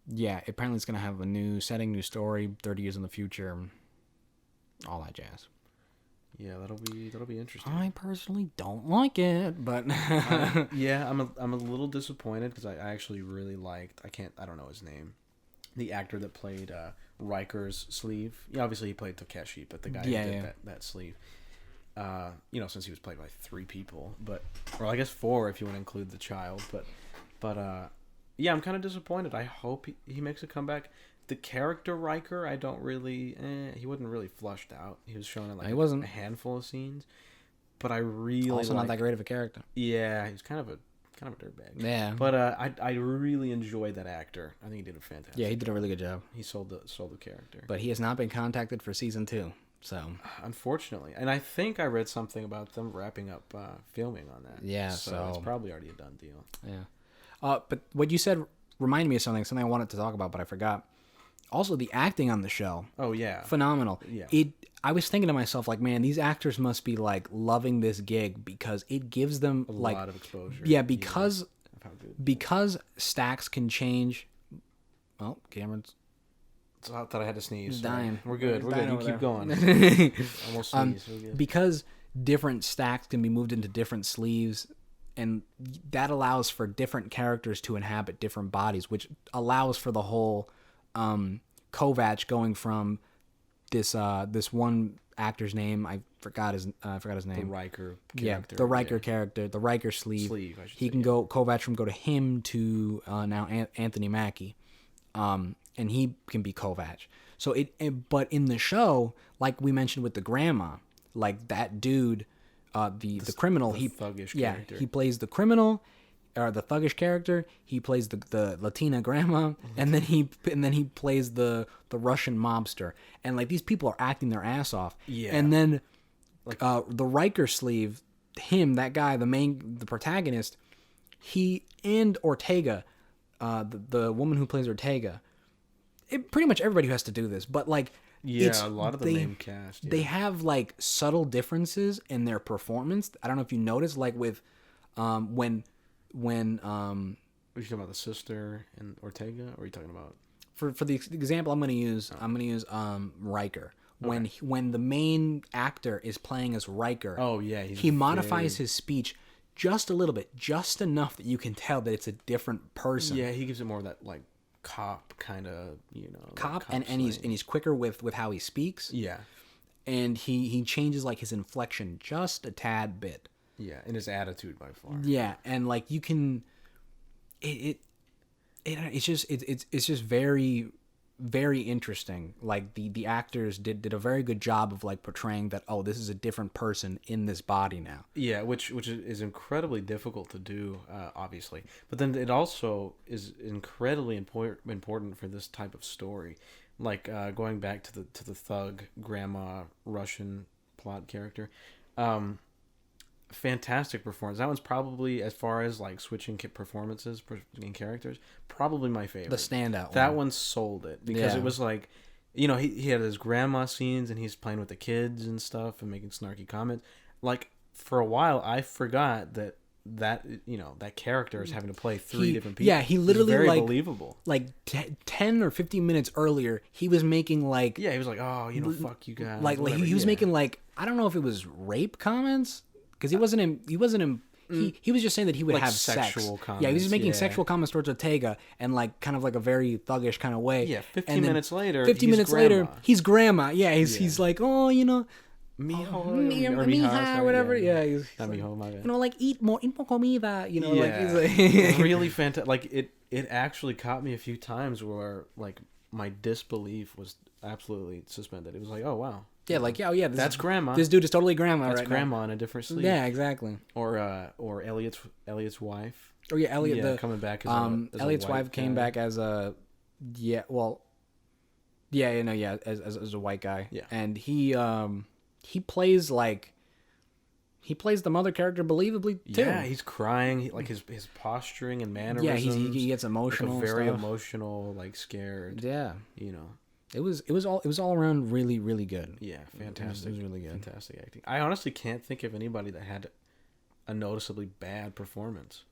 yeah, apparently it's gonna have a new setting, new story, 30 years in the future, all that jazz. Yeah, that'll be interesting. I personally don't like it, but Yeah, I'm a little disappointed because I actually really liked. I don't know his name. The actor that played Riker's sleeve. Yeah, obviously he played Takeshi, but the guy Yeah, who did yeah. that sleeve. Since he was played by 3 people, or I guess 4 if you want to include the child, but yeah, I'm kind of disappointed. I hope he makes a comeback. The character Riker, I don't really, he wasn't really flushed out. He was shown in like He wasn't. a handful of scenes, but I really also not that great of a character. Yeah, he's kind of a dirtbag. Yeah, But I really enjoyed that actor. I think he did a fantastic. yeah, he did a really good job. He sold the character. But he has not been contacted for season 2, So Unfortunately, and I think I read something about them wrapping up filming on that. Yeah, so it's so- probably already a done deal. yeah. But what you said reminded me of something I wanted to talk about, but I forgot. Also, the acting on the show, Oh yeah, phenomenal. Yeah. I was thinking to myself, like, man, these actors must be like loving this gig because it gives them a like, lot of exposure. yeah, because of how good. because stacks can change. Well, Cameron's So I thought I had to sneeze. dying. We're good. He's We're dying good. You over keep there. going. Almost sneezed. We're good. Because different stacks can be moved into different sleeves, and that allows for different characters to inhabit different bodies, which allows for the whole Kovac going from this one actor's name. I forgot his The name. Riker Yeah, character. the Riker character, the Riker sleeve. I should He say, can yeah. go Kovac from go to him to now Anthony Mackie, and he can be Kovac. So but in the show, like we mentioned with the grandma, like that dude, the criminal, the he thuggish yeah character. he plays the criminal, or the thuggish character. He plays the Latina grandma, and then he plays the Russian mobster, and like these people are acting their ass off. Yeah. And then the Riker sleeve, that guy, the protagonist, he and Ortega, the woman who plays Ortega, pretty much everybody who has to do this, but like Yeah, a lot of the they- main cast. Yeah. they have like subtle differences in their performance. I don't know if you noticed, like with when Are you talking about the sister and Ortega, or are you talking about? for the example I'm gonna use Riker. When the main actor is playing as Riker, Oh yeah, he modifies his speech just a little bit, just enough that you can tell that it's a different person. Yeah, he gives it more of that like cop kind of, Cop, like and he's slang. quicker with how he speaks, Yeah, and he changes like his inflection just a tad bit. yeah, and his attitude by far. Yeah, and like you can, it's just very, very interesting. Like the actors did a very good job of like portraying that, oh, this is a different person in this body now. Yeah, which is incredibly difficult to do, obviously. But then it also is incredibly important for this type of story, like going back to the thug grandma Russian plot character. Fantastic performance. That one's probably, as far as like switching performances in characters, probably my favorite. The standout That one. one sold it because Yeah. it was like, he had his grandma scenes and he's playing with the kids and stuff and making snarky comments. Like for a while, I forgot that character is having to play three different people. Yeah, he literally, it's very like- believable. Like 10 or 15 minutes earlier, he was making like Yeah, he was like, oh, fuck you guys. like whatever. he was Yeah. making like, I don't know if it was rape comments, because he wasn't he was just saying that he would Like have sexual sex. Yeah, he was just comments, making yeah. sexual comments towards Ortega, and like kind of like a very thuggish kind of way. Yeah, 15 And then minutes later, 15 he's minutes later, grandma. he's grandma. Yeah, he's like, oh, Mijo, mija, whatever. Yeah, he's not Mijo, my bad. like eat more comida. Yeah, like he's like really fantastic. Like it actually caught me a few times where like my disbelief was absolutely suspended. It was like, oh wow, yeah, like yeah, oh yeah, that's grandma. This dude is totally grandma. That's right grandma in a different now. sleeve. Yeah, exactly. Or Elliot's wife. Oh yeah, Elliot. Yeah, coming back as as Elliot's a white wife came guy. back as a as a white guy. Yeah. And he plays the mother character believably too. Yeah, he's crying. Like his posturing and mannerisms. Yeah, he gets emotional. Like a very and stuff. emotional, like scared. Yeah. You know. It was all around really, really good. Yeah, fantastic. It was really good. Fantastic acting. I honestly can't think of anybody that had a noticeably bad performance.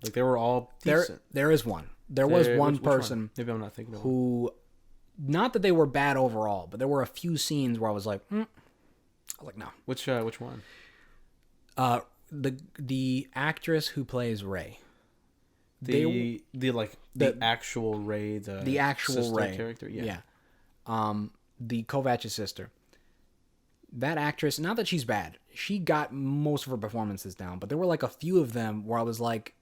Like they were all decent. There is one. There was one Which person Maybe I'm not thinking of one. who, not that they were bad overall, but there were a few scenes where I was like, I was like, no. Which one? The actress who plays Ray. The the- actual Ray, The actual sister Ray character. Yeah. The Kovac's sister. That actress, not that she's bad, she got most of her performances down, but there were like a few of them where I was like,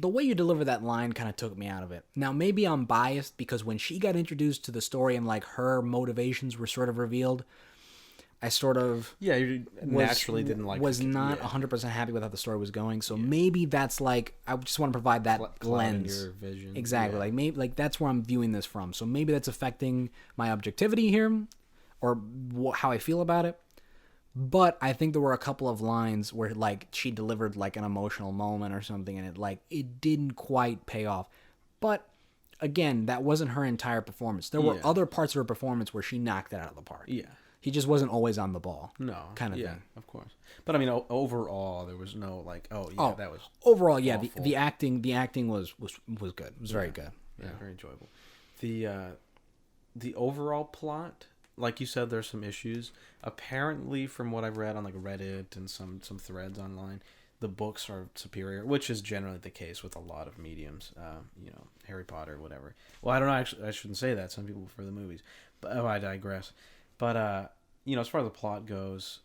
the way you deliver that line kind of took me out of it. Now maybe I'm biased because when she got introduced to the story and like her motivations were sort of revealed, I sort of Yeah, you naturally didn't like. was not yeah. 100% happy with how the story was going. So maybe that's like, I just want to provide that Clouding lens. your vision. Exactly. Yeah. Like maybe like that's where I'm viewing this from. So maybe that's affecting my objectivity here. or how I feel about it. But I think there were a couple of lines where like she delivered like an emotional moment or something, and it didn't quite pay off. But again, that wasn't her entire performance. There were other parts of her performance where she knocked it out of the park. Yeah. He just wasn't always on the ball. No. Kind of thing. Of course. But I mean, overall, there was no like, that was overall, yeah. awful. The acting was good. It was very good. Yeah, very enjoyable. The overall plot, like you said, there's some issues. Apparently, from what I've read on like Reddit and some threads online, the books are superior, which is generally the case with a lot of mediums. Harry Potter, whatever. Well, I don't know. Actually, I shouldn't say that. Some people prefer the movies, but I digress. But as far as the plot goes,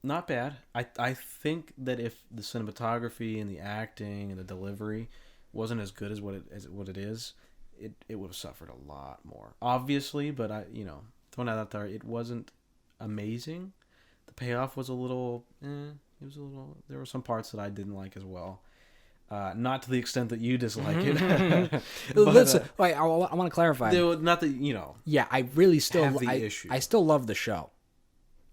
not bad. I think that if the cinematography and the acting and the delivery wasn't as good as what it is, it would have suffered a lot more. Obviously, but throwing that out there, it wasn't amazing. The payoff was a little. It was a little. There were some parts that I didn't like as well. Not to the extent that you dislike it. Listen, wait, I want to clarify. Not that Yeah, I really still have the issue. I still love the show.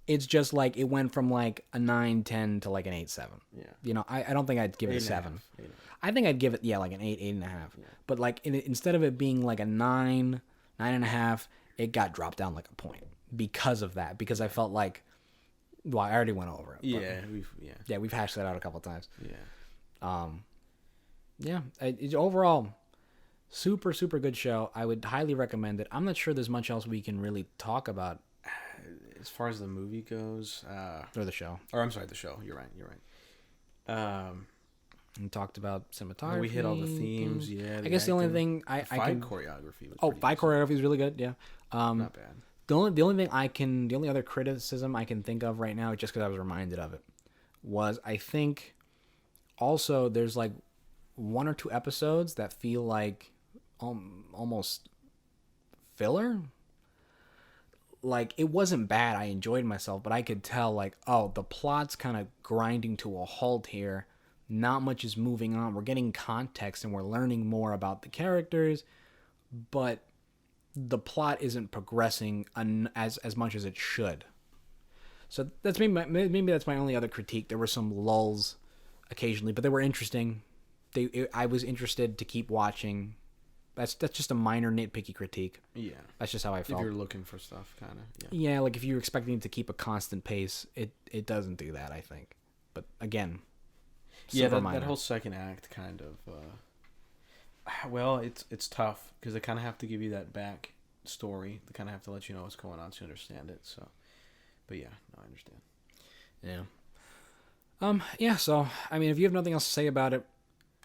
It's just like it went from like a 9-10 to like an 8-7. Yeah. I don't think I'd give it a 7. I think I'd give it like an 8.5. Yeah. But like instead of it being like a 9.5, it got dropped down like a point because of that. Because I felt like, well, I already went over it. We've hashed that out a couple of times. Yeah. Overall, super, super good show. I would highly recommend it. I'm not sure there's much else we can really talk about. As far as the movie goes, or the show. Or I'm sorry, the show. You're right. We talked about cinematography. We hit all the themes. Yeah. I guess the only thing I can choreography. Was fight choreography is really good. Yeah. Not bad. The only other criticism I can think of right now, just because I was reminded of it, was I think also there's like 1 or 2 episodes that feel like almost filler. Like, it wasn't bad. I enjoyed myself, but I could tell, like, the plot's kind of grinding to a halt here. Not much is moving on. We're getting context and we're learning more about the characters, but the plot isn't progressing as much as it should. So that's maybe that's my only other critique. There were some lulls occasionally, but they were interesting. I was interested to keep watching. That's just a minor nitpicky critique. Yeah. That's just how I felt. If you're looking for stuff, kind of. Yeah, like if you're expecting to keep a constant pace, it doesn't do that, I think. But again, that whole second act kind of, well, it's tough because they kind of have to give you that back story. They kind of have to let you know what's going on to understand it. So, but yeah, no, I understand. Yeah. Yeah. So, I mean, if you have nothing else to say about it,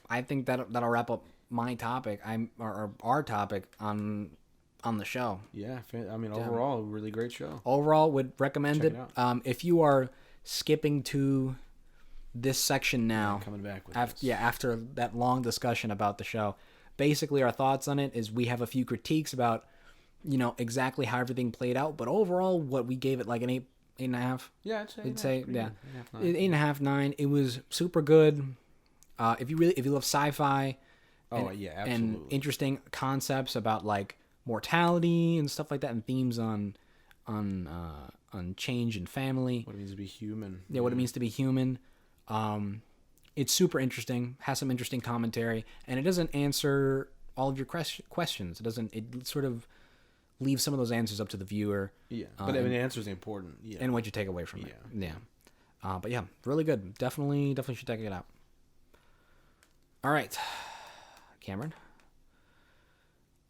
I think that'll wrap up my topic. Or our topic on the show. Yeah. I mean, overall, really great show. Overall, would recommend Check it. it out. If you are skipping to this section now, coming back with after that long discussion about the show, basically our thoughts on it is we have a few critiques about exactly how everything played out, but overall, what we gave it like an 8.5. Yeah, I'd say 8.5, 9. It was super good. If you love sci-fi, and interesting concepts about like mortality and stuff like that, and themes on change and family. What it means to be human. Yeah, what it means to be human. It's super interesting. Has some interesting commentary, and it doesn't answer all of your questions. It doesn't. It sort of leaves some of those answers up to the viewer. Yeah, but I mean, the answer is important. Yeah, and what you take away from it. Yeah. But yeah, really good. Definitely should check it out. All right, Cameron,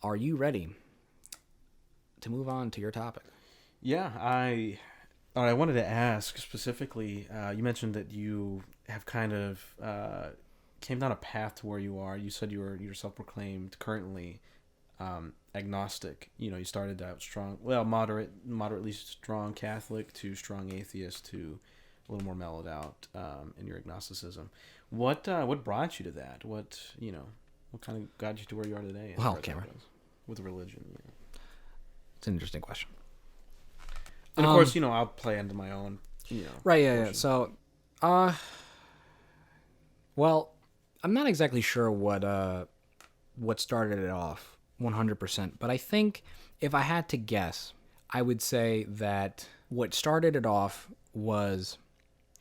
are you ready to move on to your topic? Yeah, I wanted to ask specifically. You mentioned that you have kind of came down a path to where you are. You said you're self-proclaimed currently agnostic. You started out strong, moderately strong Catholic to strong atheist to a little more mellowed out in your agnosticism. What brought you to that? What kind of got you to where you are today? Well, Cameron, with religion. It's an interesting question. And of course, I'll play into my own. Right. Yeah. So, well, I'm not exactly sure what started it off 100%, but I think if I had to guess, I would say that what started it off was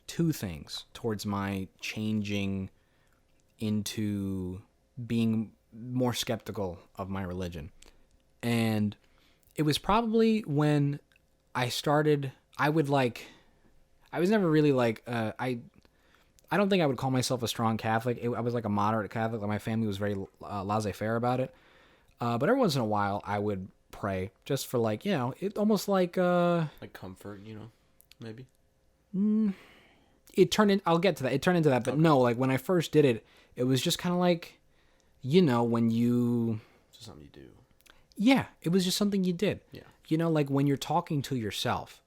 two things towards my changing into being more skeptical of my religion. And it was probably when I started, I was never really I don't think I would call myself a strong Catholic. I was like a moderate Catholic. Like my family was very laissez-faire about it. But every once in a while, I would pray just for like, it almost like comfort, maybe. It turned in. I'll get to that. It turned into that, but no, like when I first did it, it was just kind of like, when you. Just something you do. Yeah, it was just something you did. Yeah. Like when you're talking to yourself.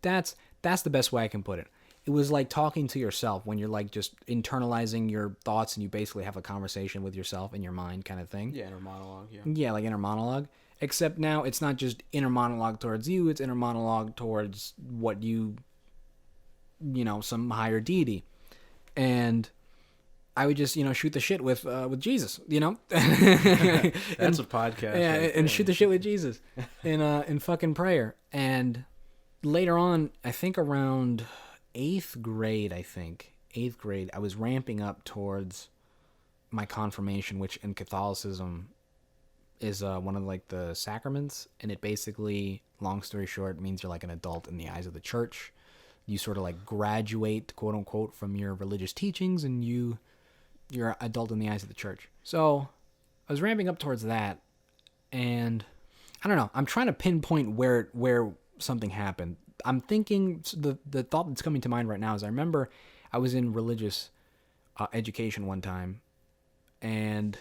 That's the best way I can put it. It was like talking to yourself when you're like just internalizing your thoughts and you basically have a conversation with yourself in your mind kind of thing. Yeah, inner monologue, yeah. Yeah, like inner monologue. Except now it's not just inner monologue towards you, it's inner monologue towards what some higher deity. And I would just, shoot the shit with Jesus, That's a podcast. Yeah, right and there. shoot the shit with Jesus in fucking prayer. And later on, I think around 8th grade, I was ramping up towards my confirmation, which in Catholicism is one of like the sacraments, and it basically, long story short, means you're like an adult in the eyes of the church. You sort of like graduate, quote unquote, from your religious teachings, and you're an adult in the eyes of the church. So I was ramping up towards that, and I don't know. I'm trying to pinpoint where something happened. I'm thinking the thought that's coming to mind right now is I remember I was in religious education one time, and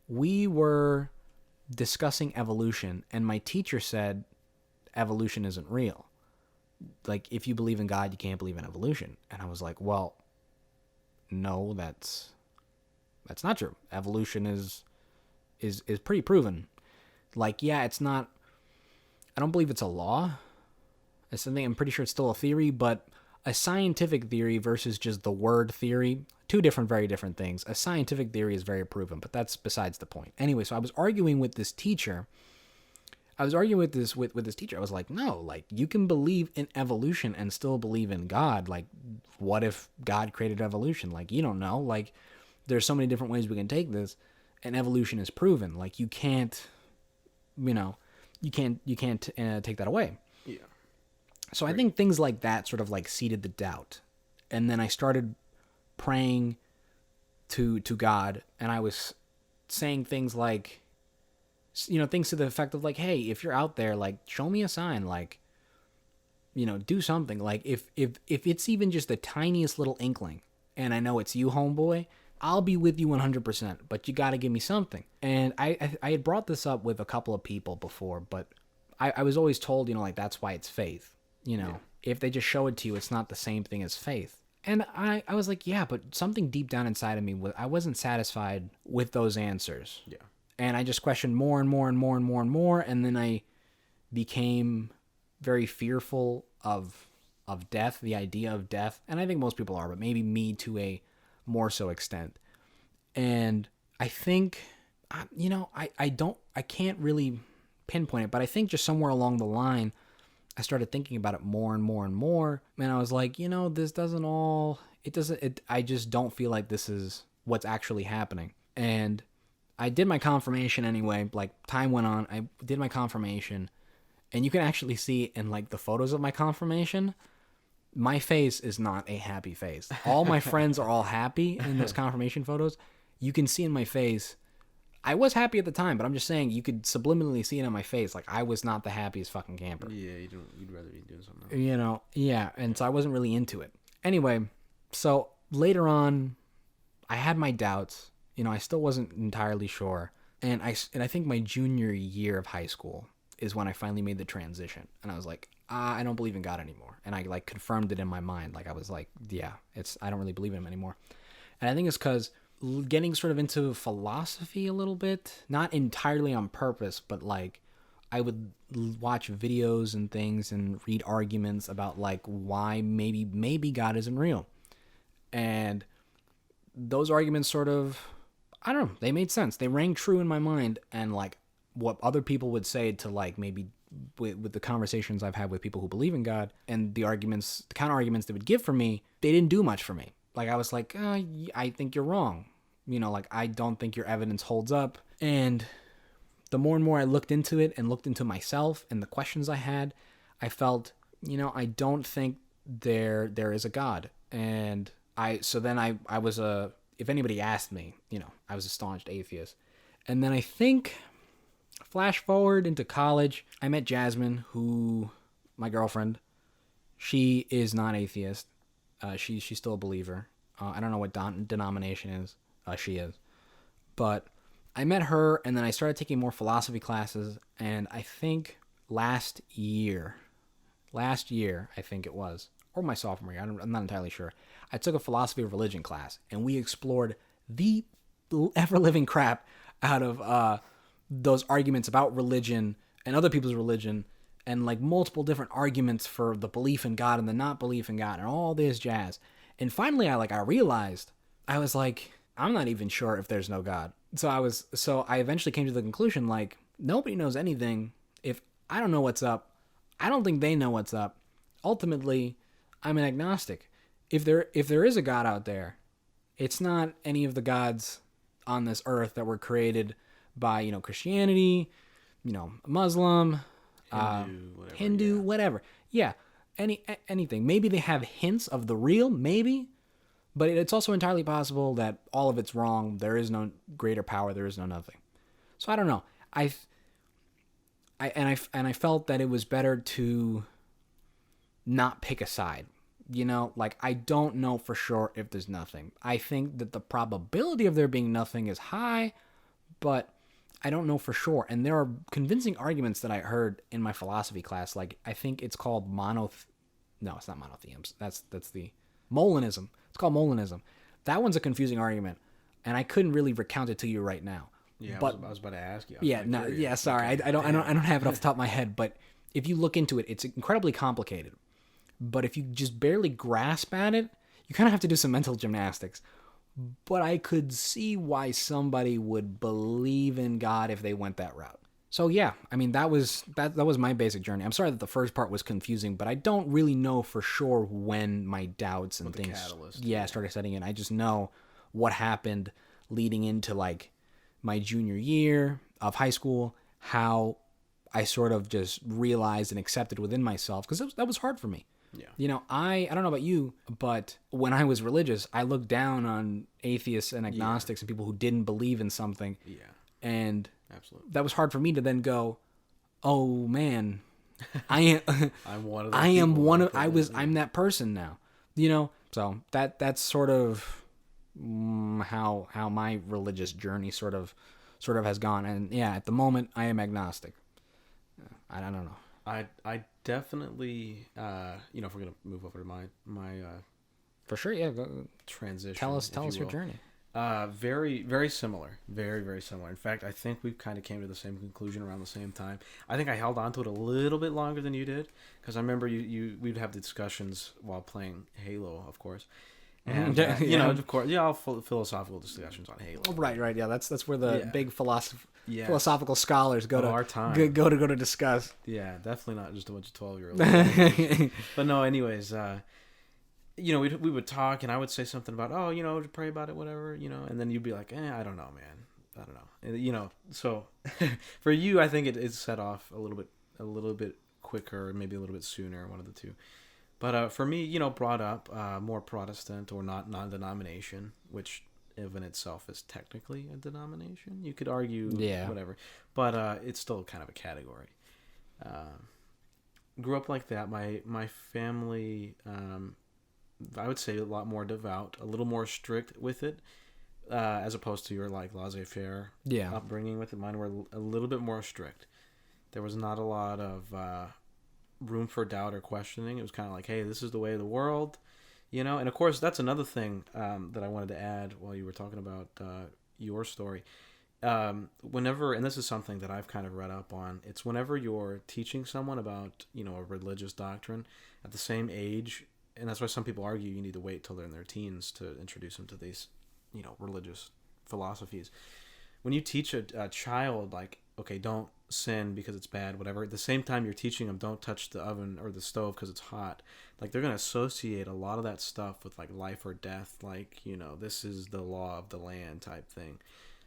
we were discussing evolution, and my teacher said evolution isn't real. Like, if you believe in God, you can't believe in evolution. And I was like, well, no, that's not true. Evolution is pretty proven. Like, yeah, it's not. I don't believe it's a law. It's something, I'm pretty sure it's still a theory, but a scientific theory versus just the word theory, very different things. A scientific theory is very proven, but that's besides the point. Anyway, so I was arguing with this teacher. I was like, no, like, you can believe in evolution and still believe in God. Like, what if God created evolution? Like, you don't know. Like, there's so many different ways we can take this, and evolution is proven. Like, you can't take that away. Yeah. So I think things like that sort of like seeded the doubt. And then I started praying to God, and I was saying things like, things to the effect of like, hey, if you're out there, like, show me a sign, like, do something. Like, if it's even just the tiniest little inkling, and I know it's you, homeboy, I'll be with you 100%, but you got to give me something. And I had brought this up with a couple of people before, but I was always told, like, that's why it's faith. If they just show it to you, it's not the same thing as faith. And I was like, yeah, but something deep down inside of me, I wasn't satisfied with those answers. Yeah. And I just questioned more and more and more and more and more. And then I became very fearful of death, the idea of death. And I think most people are, but maybe me to a more so extent. And I think, I can't really pinpoint it, but I think just somewhere along the line, I started thinking about it more and more and more. And I was like, this I just don't feel like this is what's actually happening. And I did my confirmation anyway. Like, time went on. I did my confirmation. And you can actually see in like the photos of my confirmation, my face is not a happy face. All my friends are all happy in those confirmation photos. You can see in my face, I was happy at the time, but I'm just saying you could subliminally see it on my face. Like, I was not the happiest fucking camper. Yeah, you'd rather be doing something else. Yeah. And so I wasn't really into it. Anyway, so later on, I had my doubts. I still wasn't entirely sure. And I think my junior year of high school is when I finally made the transition. And I was like, I don't believe in God anymore. And I like confirmed it in my mind. Like, I was like, yeah, I don't really believe in him anymore. And I think it's because getting sort of into philosophy a little bit, not entirely on purpose, but like I would watch videos and things and read arguments about like why maybe God isn't real. And those arguments sort of, I don't know, they made sense. They rang true in my mind. And like what other people would say to like maybe with the conversations I've had with people who believe in God, and the counter arguments they would give for me, they didn't do much for me. Like I was like, I think you're wrong. Like I don't think your evidence holds up. And the more and more I looked into it and looked into myself and the questions I had, I felt, I don't think there is a God. And I was if anybody asked me, I was a staunch atheist. And then I think, flash forward into college, I met Jasmine, my girlfriend. She is not atheist. She's still a believer. I don't know what denomination is she is. But I met her, and then I started taking more philosophy classes, and I think last year, I think it was, or my sophomore year, I'm not entirely sure, I took a philosophy of religion class, and we explored the ever-living crap out of those arguments about religion and other people's religion, and like multiple different arguments for the belief in God and the not belief in God and all this jazz. And finally, I realized, I was like, I'm not even sure if there's no God. So I eventually came to the conclusion, like, nobody knows anything. If I don't know what's up, I don't think they know what's up. Ultimately, I'm an agnostic. If there is a God out there, it's not any of the gods on this earth that were created by, Christianity, Muslim, Hindu, whatever. Yeah, anything. Maybe they have hints of the real, maybe. But it's also entirely possible that all of it's wrong. There is no greater power. There is no nothing. So I don't know. I felt that it was better to not pick a side. I don't know for sure if there's nothing. I think that the probability of there being nothing is high, but I don't know for sure. And there are convincing arguments that I heard in my philosophy class. Like, I think it's called no, it's not monotheism. That's the Molinism. It's called Molinism. That one's a confusing argument, and I couldn't really recount it to you right now. Yeah, but I was about to ask you. Sorry, I don't have it off the top of my head. But if you look into it, it's incredibly complicated. But if you just barely grasp at it, you kind of have to do some mental gymnastics. But I could see why somebody would believe in God if they went that route. So yeah, I mean, that was my basic journey. I'm sorry that the first part was confusing, but I don't really know for sure when my doubts and things started setting in. I just know what happened leading into like my junior year of high school, how I sort of just realized and accepted within myself, because that was hard for me. Yeah. I don't know about you, but when I was religious, I looked down on atheists and agnostics and people who didn't believe in something. Yeah. And absolutely, that was hard for me to then go, oh man, I am I'm that person now. So that's sort of how my religious journey sort of has gone. And yeah, at the moment I am agnostic. I don't know. I definitely, if we're gonna move over to my for sure, yeah, transition. Tell us your journey. Very, very similar. Very, very similar. In fact, I think we kind of came to the same conclusion around the same time. I think I held on to it a little bit longer than you did, because I remember we'd have discussions while playing Halo, of course. And of course, all philosophical discussions on Halo. Right, yeah. That's where the big philosophical scholars go to our time. Go to discuss. Yeah, definitely not just a bunch of 12-year-olds. But no, anyways, we would talk, and I would say something about, to pray about it, whatever, and then you'd be like, I don't know, man, I don't know, and, so for you, I think it set off a little bit quicker, maybe a little bit sooner, one of the two. But for me, brought up more Protestant or not non-denomination, which in itself is technically a denomination. You could argue whatever, but it's still kind of a category. Grew up like that. My family, I would say, a lot more devout, a little more strict with it, as opposed to your like laissez-faire upbringing with it. Mine were a little bit more strict. There was not a lot of room for doubt or questioning. It was kind of like, hey, this is the way of the world, and of course that's another thing that I wanted to add while you were talking about your story. Whenever, and this is something that I've kind of read up on, it's whenever you're teaching someone about a religious doctrine at the same age, and that's why some people argue you need to wait till they're in their teens to introduce them to these religious philosophies. When you teach a child, like, okay, don't sin because it's bad, whatever. At the same time, you're teaching them don't touch the oven or the stove because it's hot. Like they're gonna associate a lot of that stuff with like life or death. Like, you know, this is the law of the land type thing.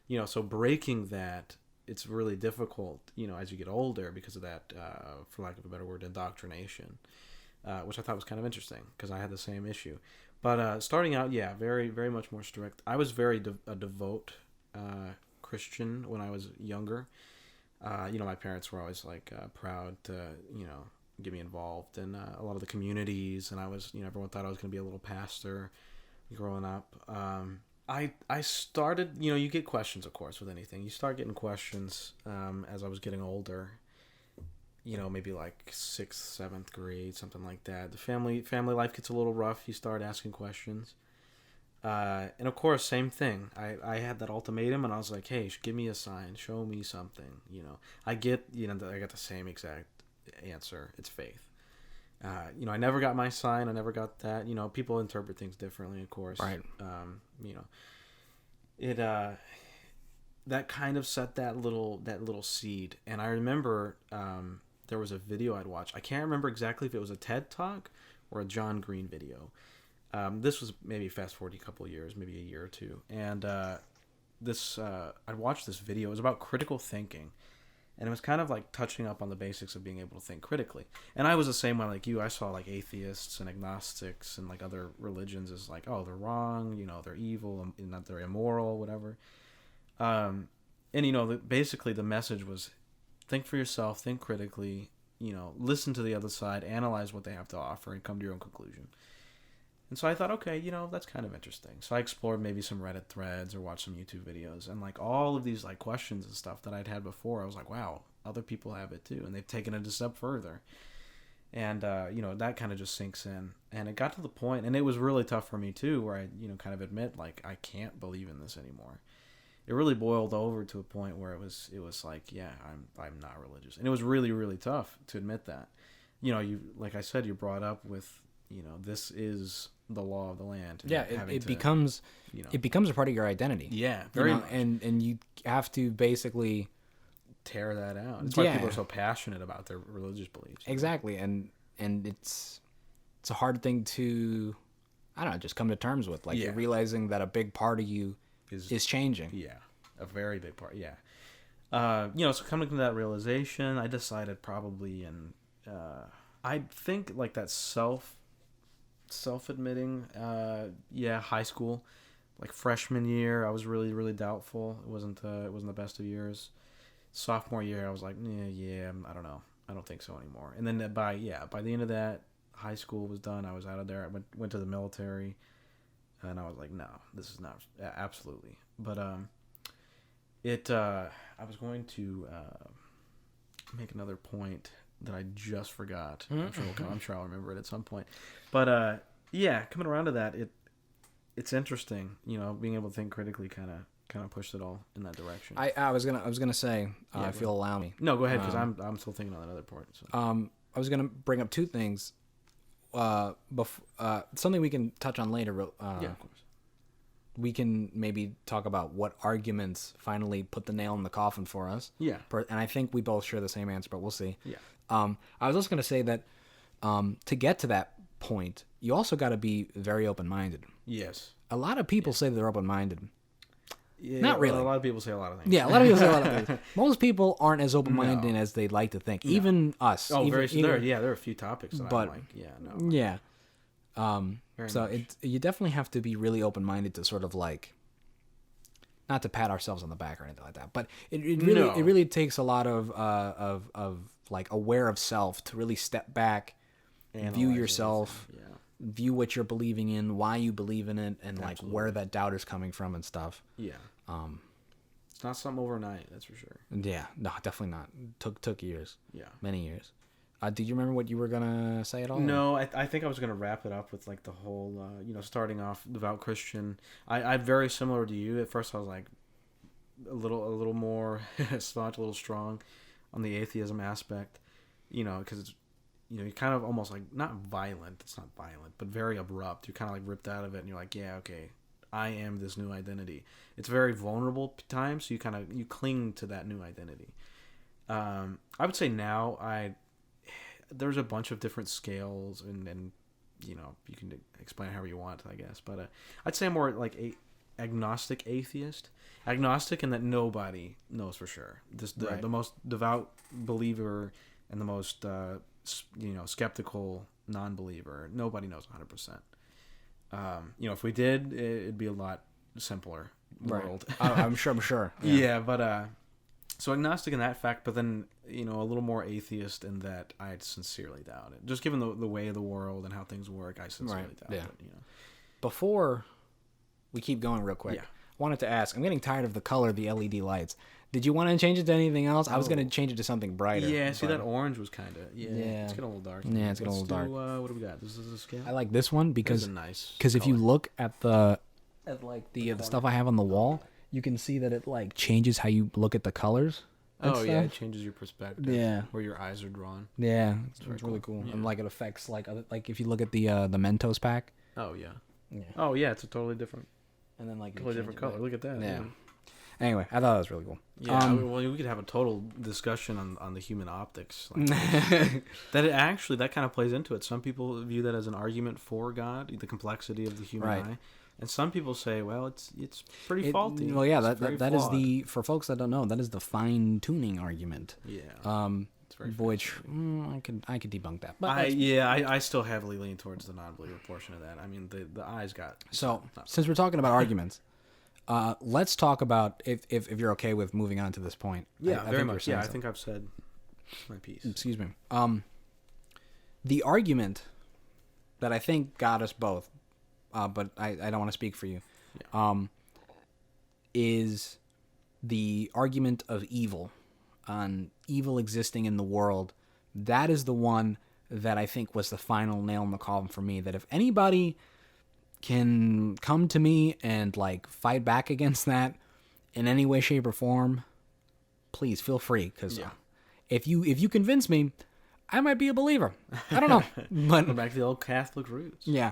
You know, so breaking that, it's really difficult. You know, as you get older because of that, for lack of a better word, indoctrination, which I thought was kind of interesting because I had the same issue. But starting out, yeah, very very much more strict. I was very a devout Christian when I was younger. You know, my parents were always like proud to, you know, get me involved in a lot of the communities, and I was, you know, everyone thought I was going to be a little pastor growing up. I started, you know, you get questions, of course, with anything. You start getting questions as I was getting older. You know, maybe like 6th, 7th grade, something like that. The family life gets a little rough. You start asking questions. And of course, same thing. I had that ultimatum, and I was like, "Hey, give me a sign, show me something." You know, I got the same exact answer. It's faith. You know, I never got my sign. I never got that. You know, people interpret things differently, of course. Right. You know, it that kind of set that little seed. And I remember there was a video I'd watched. I can't remember exactly if it was a TED Talk or a John Green video. This was maybe fast forward a couple of years, maybe a year or two, and I watched this video. It was about critical thinking, and it was kind of like touching up on the basics of being able to think critically. And I was the same way like you. I saw like atheists and agnostics and like other religions as like, oh, they're wrong, you know, they're evil, and they're immoral, whatever. And you know, basically the message was, think for yourself, think critically, you know, listen to the other side, analyze what they have to offer, and come to your own conclusion. And so I thought, okay, you know, that's kind of interesting. So I explored maybe some Reddit threads or watched some YouTube videos, and like all of these like questions and stuff that I'd had before, I was like, wow, other people have it too, and they've taken it a step further. And you know, that kind of just sinks in. And it got to the point, and it was really tough for me too, where I, you know, kind of admit like I can't believe in this anymore. It really boiled over to a point where it was like, yeah, I'm not religious, and it was really really tough to admit that. You know, you, like I said, you're brought up with, you know, this is the law of the land. Yeah, it becomes, you know, it becomes a part of your identity. Yeah, very much. And you have to basically tear that out. That's why people are so passionate about their religious beliefs. Exactly, and it's a hard thing to, I don't know, just come to terms with. Like, you're realizing that a big part of you is changing. Yeah, a very big part. Yeah. You know, so coming to that realization, I decided probably I think like that self-admitting, high school, like freshman year, I was really really doubtful. It wasn't the best of years. Sophomore year, I was like, I don't know, I don't think so anymore. And then by the end of that, high school was done. I was out of there. I went to the military, and I was like, no, this is not absolutely. But I was going to make another point that I just forgot. I'm sure I'll remember it at some point. But coming around to that, it's interesting, you know, being able to think critically kind of pushed it all in that direction. I was gonna say, if you'll allow me. No, go ahead, because I'm still thinking on another part. So. I was gonna bring up two things. Something we can touch on later. Of course. We can maybe talk about what arguments finally put the nail in the coffin for us. Yeah. And I think we both share the same answer, but we'll see. Yeah. I was also going to say that to get to that point, you also got to be very open-minded. Yes. A lot of people say they're open-minded. Yeah, not really. A lot of people say a lot of things. Yeah, a lot of people say a lot of things. Most people aren't as open-minded as they'd like to think. No. Even us. Oh, there are a few topics that I'm like, Yeah. So you definitely have to be really open-minded to sort of like, not to pat ourselves on the back or anything like that, but it really takes a lot of like aware of self to really step back, view yourself, view what you're believing in, why you believe in it, and like where that doubt is coming from and stuff. Yeah. It's not something overnight, that's for sure. Yeah, no, definitely not. Took years. Yeah. Many years. Did you remember what you were gonna say at all? No, I think I was gonna wrap it up with like the whole, starting off devout Christian. I'm very similar to you. At first, I was like a little more staunch, a little strong on the atheism aspect, because it's, you're kind of almost like not violent. It's not violent, but very abrupt. You're kind of like ripped out of it, and you're like, yeah, okay, I am this new identity. It's very vulnerable times, so you cling to that new identity. I would say now there's a bunch of different scales and you know, you can explain it however you want, I guess. But I'd say I'm more like a agnostic atheist. Agnostic in that nobody knows for sure. The most devout believer and the most skeptical non-believer. Nobody knows 100%. You know, if we did, it'd be a lot simpler world. I'm sure. Yeah, but so agnostic in that fact, but then, you know, a little more atheist in that I sincerely doubt it. Just given the way of the world and how things work, I sincerely doubt it. You know. Before we keep going real quick, I wanted to ask, I'm getting tired of the color of the LED lights. Did you want to change it to anything else? I was going to change it to something brighter. Yeah, see, that orange was kind of, it's getting a little dark. Yeah, it's getting a little dark. What do we got? This is a scale? I like this one because nice if you look at the stuff I have on the wall, you can see that it like changes how you look at the colors. Oh yeah, it changes your perspective. Yeah, where your eyes are drawn. Yeah, it's really cool. Yeah. And like it affects like if you look at the Mentos pack. Oh yeah. Oh yeah, it's a totally different. And then like totally different color. Look at that. Yeah. Anyway, I thought that was really cool. Yeah, well, we could have a total discussion on the human optics. Like that kind of plays into it. Some people view that as an argument for God, the complexity of the human eye. And some people say, well, it's pretty faulty. Well, yeah, that is for folks that don't know, that is the fine tuning argument. Yeah. Which I could debunk that. But I still heavily lean towards the non-believer portion of that. I mean, the eyes got. So since we're talking about arguments, let's talk about if you're okay with moving on to this point. Yeah, very much. Yeah, I think I've said my piece. Excuse me. The argument that I think got us both, but I don't want to speak for you, is the argument of evil, on evil existing in the world. That is the one that I think was the final nail in the coffin for me, that if anybody can come to me and like fight back against that in any way, shape, or form, please feel free, because if you convince me, I might be a believer. I don't know. But go back to the old Catholic roots. Yeah.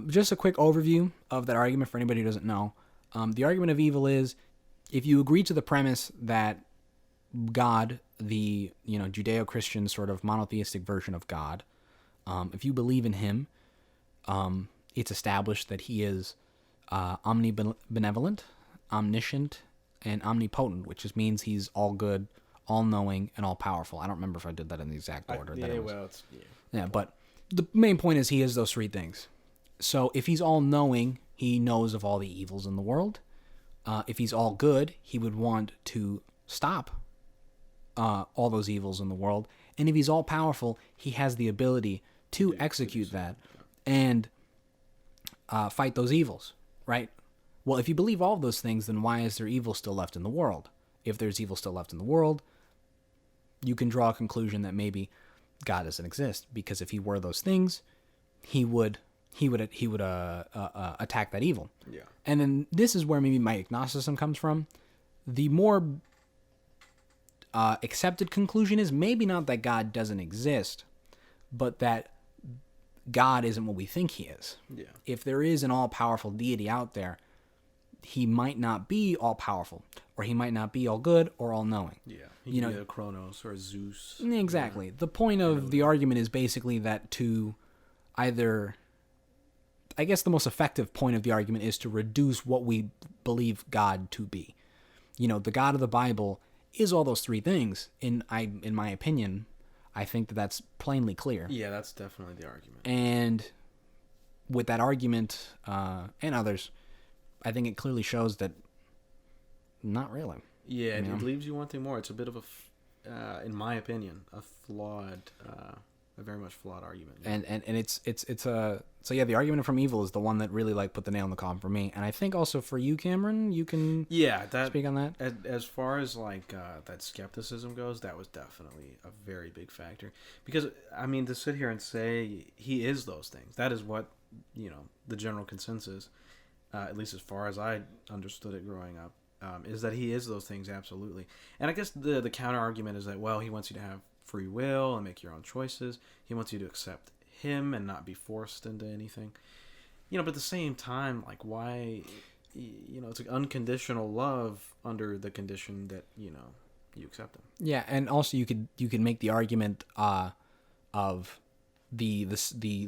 Just a quick overview of that argument for anybody who doesn't know. The argument of evil is, if you agree to the premise that God, the Judeo-Christian sort of monotheistic version of God, if you believe in him, it's established that he is omnibenevolent, omniscient, and omnipotent, which just means he's all good, all-knowing, and all-powerful. I don't remember if I did that in the exact order. But the main point is he is those three things. So if he's all-knowing, he knows of all the evils in the world. If he's all good, he would want to stop all those evils in the world. And if he's all-powerful, he has the ability to execute that and fight those evils, right? Well, if you believe all of those things, then why is there evil still left in the world? If there's evil still left in the world, you can draw a conclusion that maybe God doesn't exist, because if he were those things, he would attack that evil. Yeah. And then this is where maybe my agnosticism comes from. The more accepted conclusion is maybe not that God doesn't exist, but that God isn't what we think he is. Yeah. If there is an all-powerful deity out there, he might not be all-powerful, or he might not be all good or all-knowing. Yeah. He could be a Kronos or a Zeus. Exactly. Yeah. The point of the argument is basically that to either... I guess the most effective point of the argument is to reduce what we believe God to be. The God of the Bible is all those three things. In my opinion, I think that's plainly clear. Yeah, that's definitely the argument. And with that argument and others, I think it clearly shows that not really. Yeah, it leaves you wanting more. It's a bit of in my opinion, a very much flawed argument. And it's so yeah, the argument from evil is the one that really like put the nail in the coffin for me, and I think also for you, Cameron, you can speak on that. As far as like that skepticism goes, that was definitely a very big factor, because I mean, to sit here and say he is those things, that is what the general consensus, at least as far as I understood it growing up, is that he is those things, absolutely. And I guess the counter argument is that, well, he wants you to have free will and make your own choices. He wants you to accept him and not be forced into anything. But at the same time, like, why, it's like unconditional love under the condition that, you accept them. Yeah, and also you could make the argument of the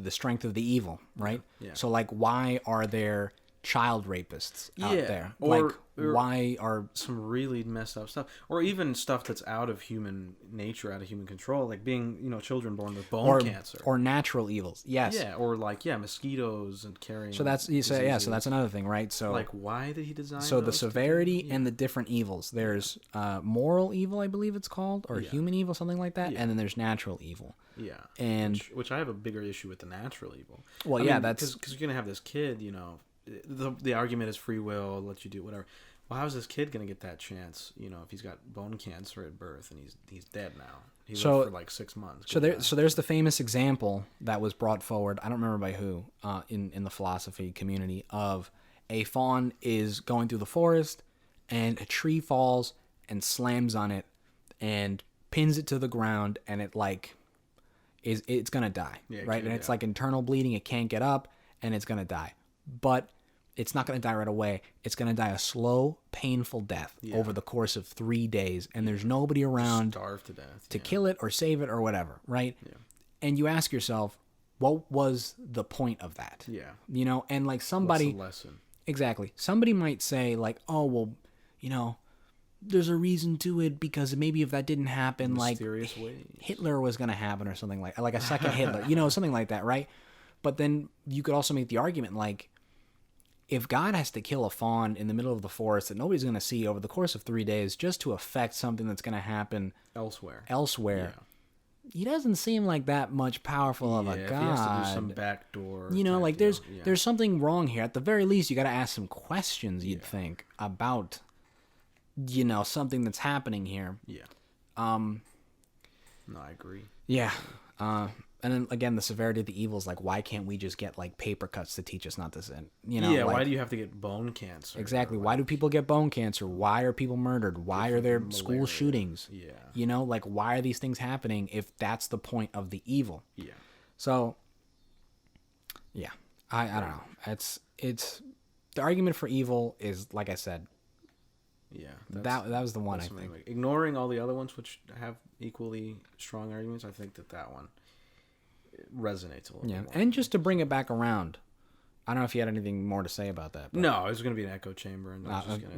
strength of the evil, right? Yeah. So like, why are there child rapists out Yeah, there? or why are some really messed up stuff, or even stuff that's out of human nature, out of human control, like being, children born with bone cancer, or natural evils? Yes. yeah, or mosquitoes and carrying. So that's so that's another thing, right? So like, why did he design? So the those severity and the different evils. There's moral evil, I believe it's called, or Yeah. human evil, something like that, Yeah. and then there's natural evil. Yeah, And which I have a bigger issue with the natural evil. well, I yeah, mean, that's because you're gonna have this kid. The argument is free will, let you do whatever. Well, how is this kid gonna get that chance? If he's got bone cancer at birth and he's dead now. He lived for like 6 months. so there's the famous example that was brought forward. I don't remember by who in the philosophy community of a fawn is going through the forest and a tree falls and slams on it and pins it to the ground, and it like it's gonna die, right? And it's like internal bleeding. It can't get up, and it's gonna die. But it's not going to die right away. It's going to die a slow, painful death over the course of 3 days, and there's nobody around starve to death to kill it or save it or whatever, right? Yeah. And you ask yourself, what was the point of that? Yeah. And like somebody... What's the lesson? Exactly. Somebody might say like, oh, well, there's a reason to it because maybe if that didn't happen, Mysterious like ways. Hitler was going to happen or something like a second Hitler, something like that, right? But then you could also make the argument like, if God has to kill a fawn in the middle of the forest that nobody's going to see over the course of 3 days just to affect something that's going to happen elsewhere, he doesn't seem like that much powerful of a God. If he has to do some backdoor, there's something wrong here. At the very least, you got to ask some questions. You'd think about, something that's happening here. Yeah. No, I agree. Yeah. And then again, the severity of the evil is like, why can't we just get like paper cuts to teach us not to sin? Why do you have to get bone cancer? Exactly. Why do people get bone cancer? Why are people murdered? Why are there school shootings? Yeah. Why are these things happening if that's the point of the evil? Yeah. So, yeah, I don't know. It's the argument for evil is, like I said, yeah, that was the one I think. Ignoring all the other ones which have equally strong arguments, I think that one resonates a little bit more. And just to bring it back around, I don't know if you had anything more to say about that. But... No, it was going to be an echo chamber. And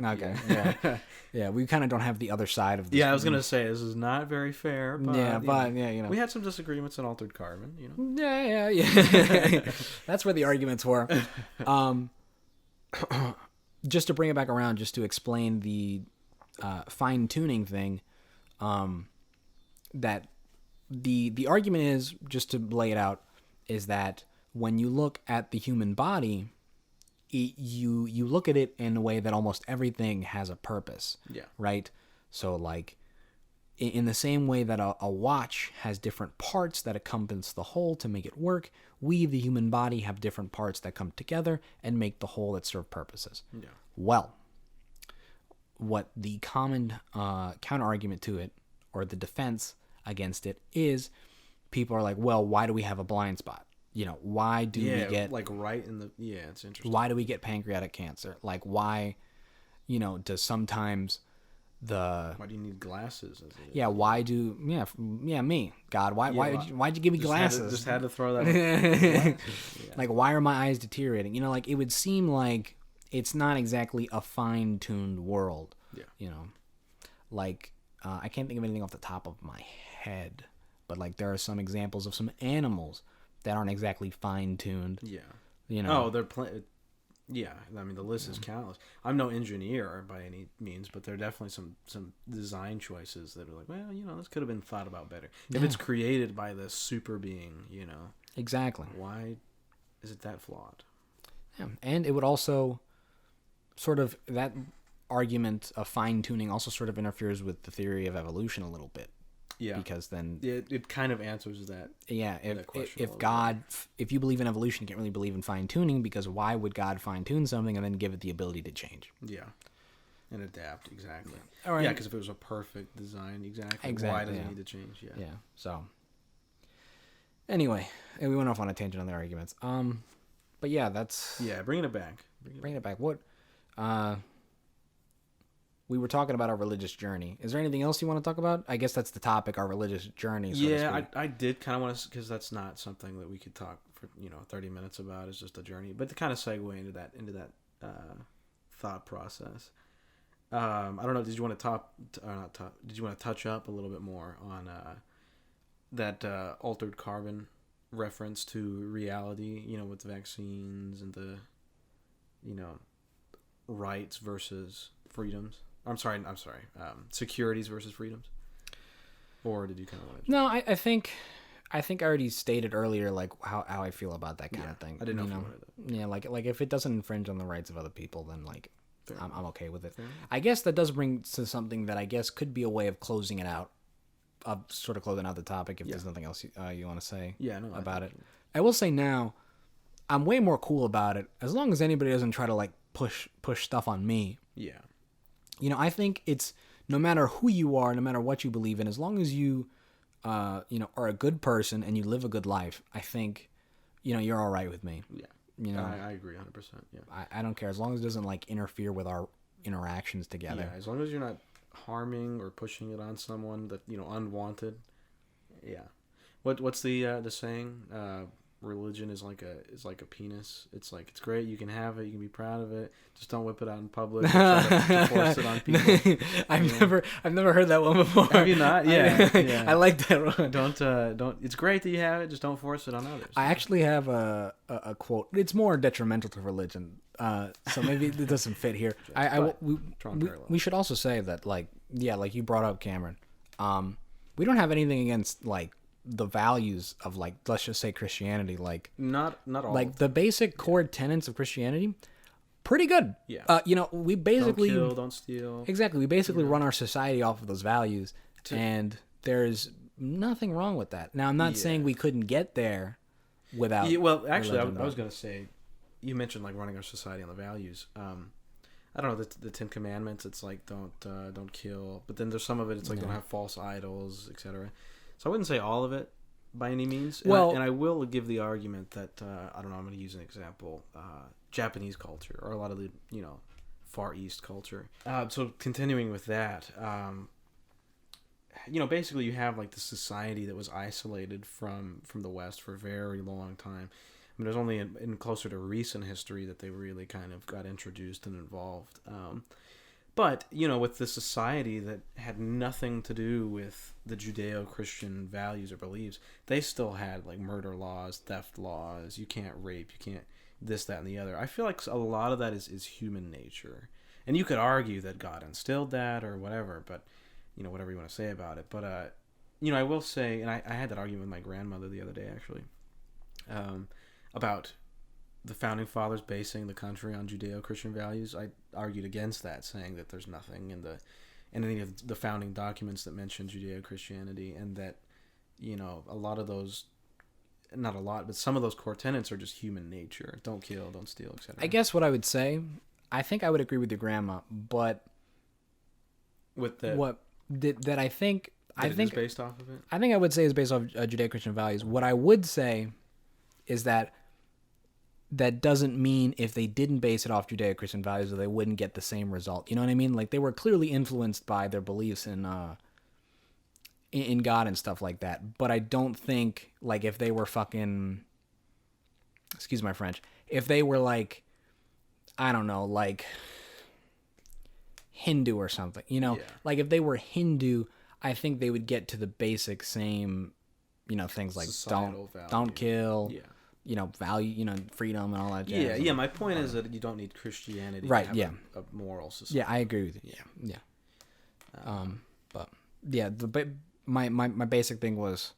okay. Yeah. Yeah, we kind of don't have the other side of this. Yeah, I was going to say, this is not very fair. But, we had some disagreements on Altered Carbon, Yeah. That's where the arguments were. Just to bring it back around, just to explain the fine-tuning thing, that the argument is, just to lay it out, is that when you look at the human body, you look at it in a way that almost everything has a purpose. Yeah. Right? So, like, in the same way that a watch has different parts that encompass the whole to make it work, we, the human body, have different parts that come together and make the whole that serve purposes. Yeah. Well, what the common counter-argument to it, or the defense against it, is people are like, well, why do we have a blind spot? Why do we get... like right in the... Yeah, it's interesting. Why do we get pancreatic cancer? Like, why, does sometimes the... Why do you need glasses? Yeah, why do... Yeah, me. God, why'd you give me glasses? Just had to throw that Like, why are my eyes deteriorating? It would seem like it's not exactly a fine-tuned world. Yeah. Like, I can't think of anything off the top of my head, but, like, there are some examples of some animals that aren't exactly fine-tuned. Yeah. Oh, they're yeah, I mean, the list is countless. I'm no engineer by any means, but there are definitely some design choices that are like, well, this could have been thought about better. If it's created by this super being, Exactly. Why is it that flawed? Yeah, and it would also sort of, that argument of fine-tuning also sort of interferes with the theory of evolution a little bit. Yeah. Because then... It kind of answers that. Yeah, if God... If you believe in evolution, you can't really believe in fine-tuning, because why would God fine-tune something and then give it the ability to change? Yeah. And adapt, exactly. Yeah. All right. Yeah, because if it was a perfect design, exactly. Why does it need to change? Yeah. Yeah, so... Anyway, we went off on a tangent on the arguments. But yeah, that's... Yeah, bringing it back. Bringing it back. What... we were talking about our religious journey. Is there anything else you want to talk about? I guess that's the topic, our religious journey. So to Yeah, speak. I did kind of want to, because that's not something that we could talk for 30 minutes about. It's just a journey, but to kind of segue into that thought process. I don't know. Did you want to Did you want to touch up a little bit more on that altered carbon reference to reality? With the vaccines and the rights versus freedoms. I'm sorry. Securities versus freedoms. Or did you kind of want to? No, I think I already stated earlier like how I feel about that kind of thing. I didn't know if you wanted that. Yeah, like if it doesn't infringe on the rights of other people, then like Fair I'm okay with it. Fair I guess that does bring to something that I guess could be a way of closing it out, sort of closing out the topic. If there's nothing else you want to say about it. I will say now, I'm way more cool about it as long as anybody doesn't try to like push stuff on me. Yeah. I think it's no matter who you are, no matter what you believe in, as long as you, are a good person and you live a good life, I think, you're all right with me. Yeah. I agree 100%. Yeah. I don't care as long as it doesn't like interfere with our interactions together. Yeah, as long as you're not harming or pushing it on someone that unwanted. Yeah. What's the saying? Religion is like a penis. It's like it's great. You can have it. You can be proud of it. Just don't whip it out in public. Or try to force it on people. I've never heard that one before. Have you not? Yeah. I like that one. Don't. It's great that you have it. Just don't force it on others. I actually have a quote. It's more detrimental to religion. So maybe it doesn't fit here. We should also say that like you brought up, Cameron. We don't have anything against like the values of like, let's just say Christianity, like not all, like the basic core tenets of Christianity, pretty good. Yeah. We basically don't kill, don't steal. Exactly. We basically run our society off of those values, and there's nothing wrong with that. Now, I'm not saying we couldn't get there without. Yeah, well, actually, I was going to say, you mentioned like running our society on the values. I don't know, the Ten Commandments. It's like don't kill, but then there's some of it. It's like don't have false idols, etc. So I wouldn't say all of it by any means. And I will give the argument that I don't know. I'm going to use an example: Japanese culture or a lot of the Far East culture. So continuing with that, basically you have like the society that was isolated from the West for a very long time. I mean, it was only in closer to recent history that they really kind of got introduced and involved. But, with the society that had nothing to do with the Judeo-Christian values or beliefs, they still had, like, murder laws, theft laws, you can't rape, you can't this, that, and the other. I feel like a lot of that is human nature. And you could argue that God instilled that or whatever, but, whatever you want to say about it. But, I will say, and I had that argument with my grandmother the other day, actually, about the founding fathers basing the country on Judeo-Christian values. I argued against that, saying that there's nothing in any of the founding documents that mention Judeo-Christianity, and that a lot of those, not a lot, but some of those core tenets are just human nature. Don't kill, don't steal, etc. I guess what I would say, I think I would agree with your grandma, but with that, I think it's based off of it. I think I would say is based off Judeo-Christian values. What I would say is that doesn't mean if they didn't base it off Judeo-Christian values that they wouldn't get the same result. You know what I mean? Like they were clearly influenced by their beliefs in God and stuff like that. But I don't think like if they were fucking, excuse my French, if they were like, I don't know, like Hindu or something, like if they were Hindu, I think they would get to the basic same, things like don't kill. Yeah. Value, freedom and all that jazz. Yeah. My point is that you don't need Christianity right, to have a moral society. Yeah, I agree with you. Yeah. But yeah, my basic thing was,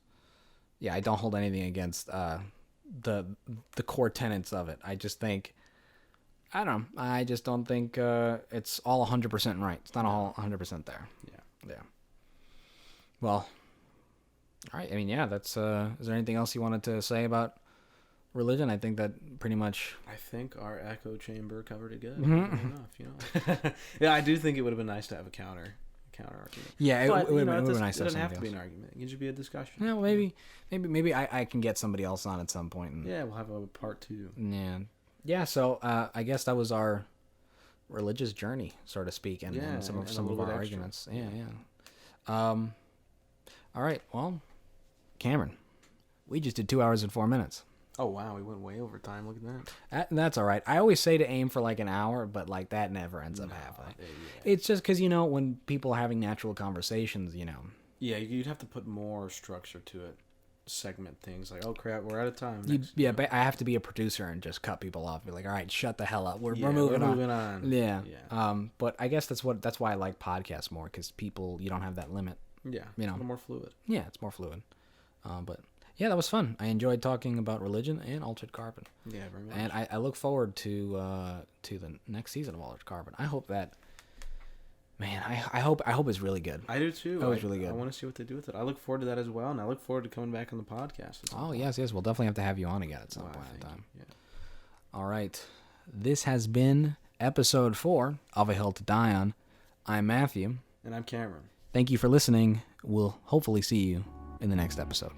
I don't hold anything against the core tenets of it. I just think, I don't know. I just don't think it's all 100% right. It's not all 100% there. Yeah. Well, all right. I mean, that's. Is there anything else you wanted to say about religion? I think that pretty much. I think our echo chamber covered it good. Enough, Yeah, I do think it would have been nice to have a counter argument. Yeah, it would have been nice to have something else. It doesn't have to be an argument. It can just be a discussion. Yeah, well, maybe I can get somebody else on at some point. Yeah, we'll have a part 2. Yeah. So I guess that was our religious journey, so to speak, and, Yeah, some and a of little our bit extra. arguments. Yeah. All right. Well, Cameron, we just did 2 hours and 4 minutes. Oh wow, we went way over time. Look at that. That's all right. I always say to aim for like an hour, but like that never ends up happening. Yeah. It's just because when people are having natural conversations, Yeah, you'd have to put more structure to it. Segment things like, oh crap, we're out of time. But I have to be a producer and just cut people off. Be like, all right, shut the hell up. We're Yeah, moving we're on. moving on. Yeah. Yeah. But I guess that's why I like podcasts more, because you don't have that limit. Yeah. You know. A little more fluid. Yeah, it's more fluid. But yeah, that was fun. I enjoyed talking about religion and Altered Carbon. Yeah, very much. And I look forward to the next season of Altered Carbon. I hope that. Man, I hope it's really good. I do too. That was really good. I want to see what they do with it. I look forward to that as well, and I look forward to coming back on the podcast. Oh yes, we'll definitely have to have you on again at some point in time. Yeah. All right, this has been episode 4 of A Hill to Die On. I'm Matthew. And I'm Cameron. Thank you for listening. We'll hopefully see you in the next episode.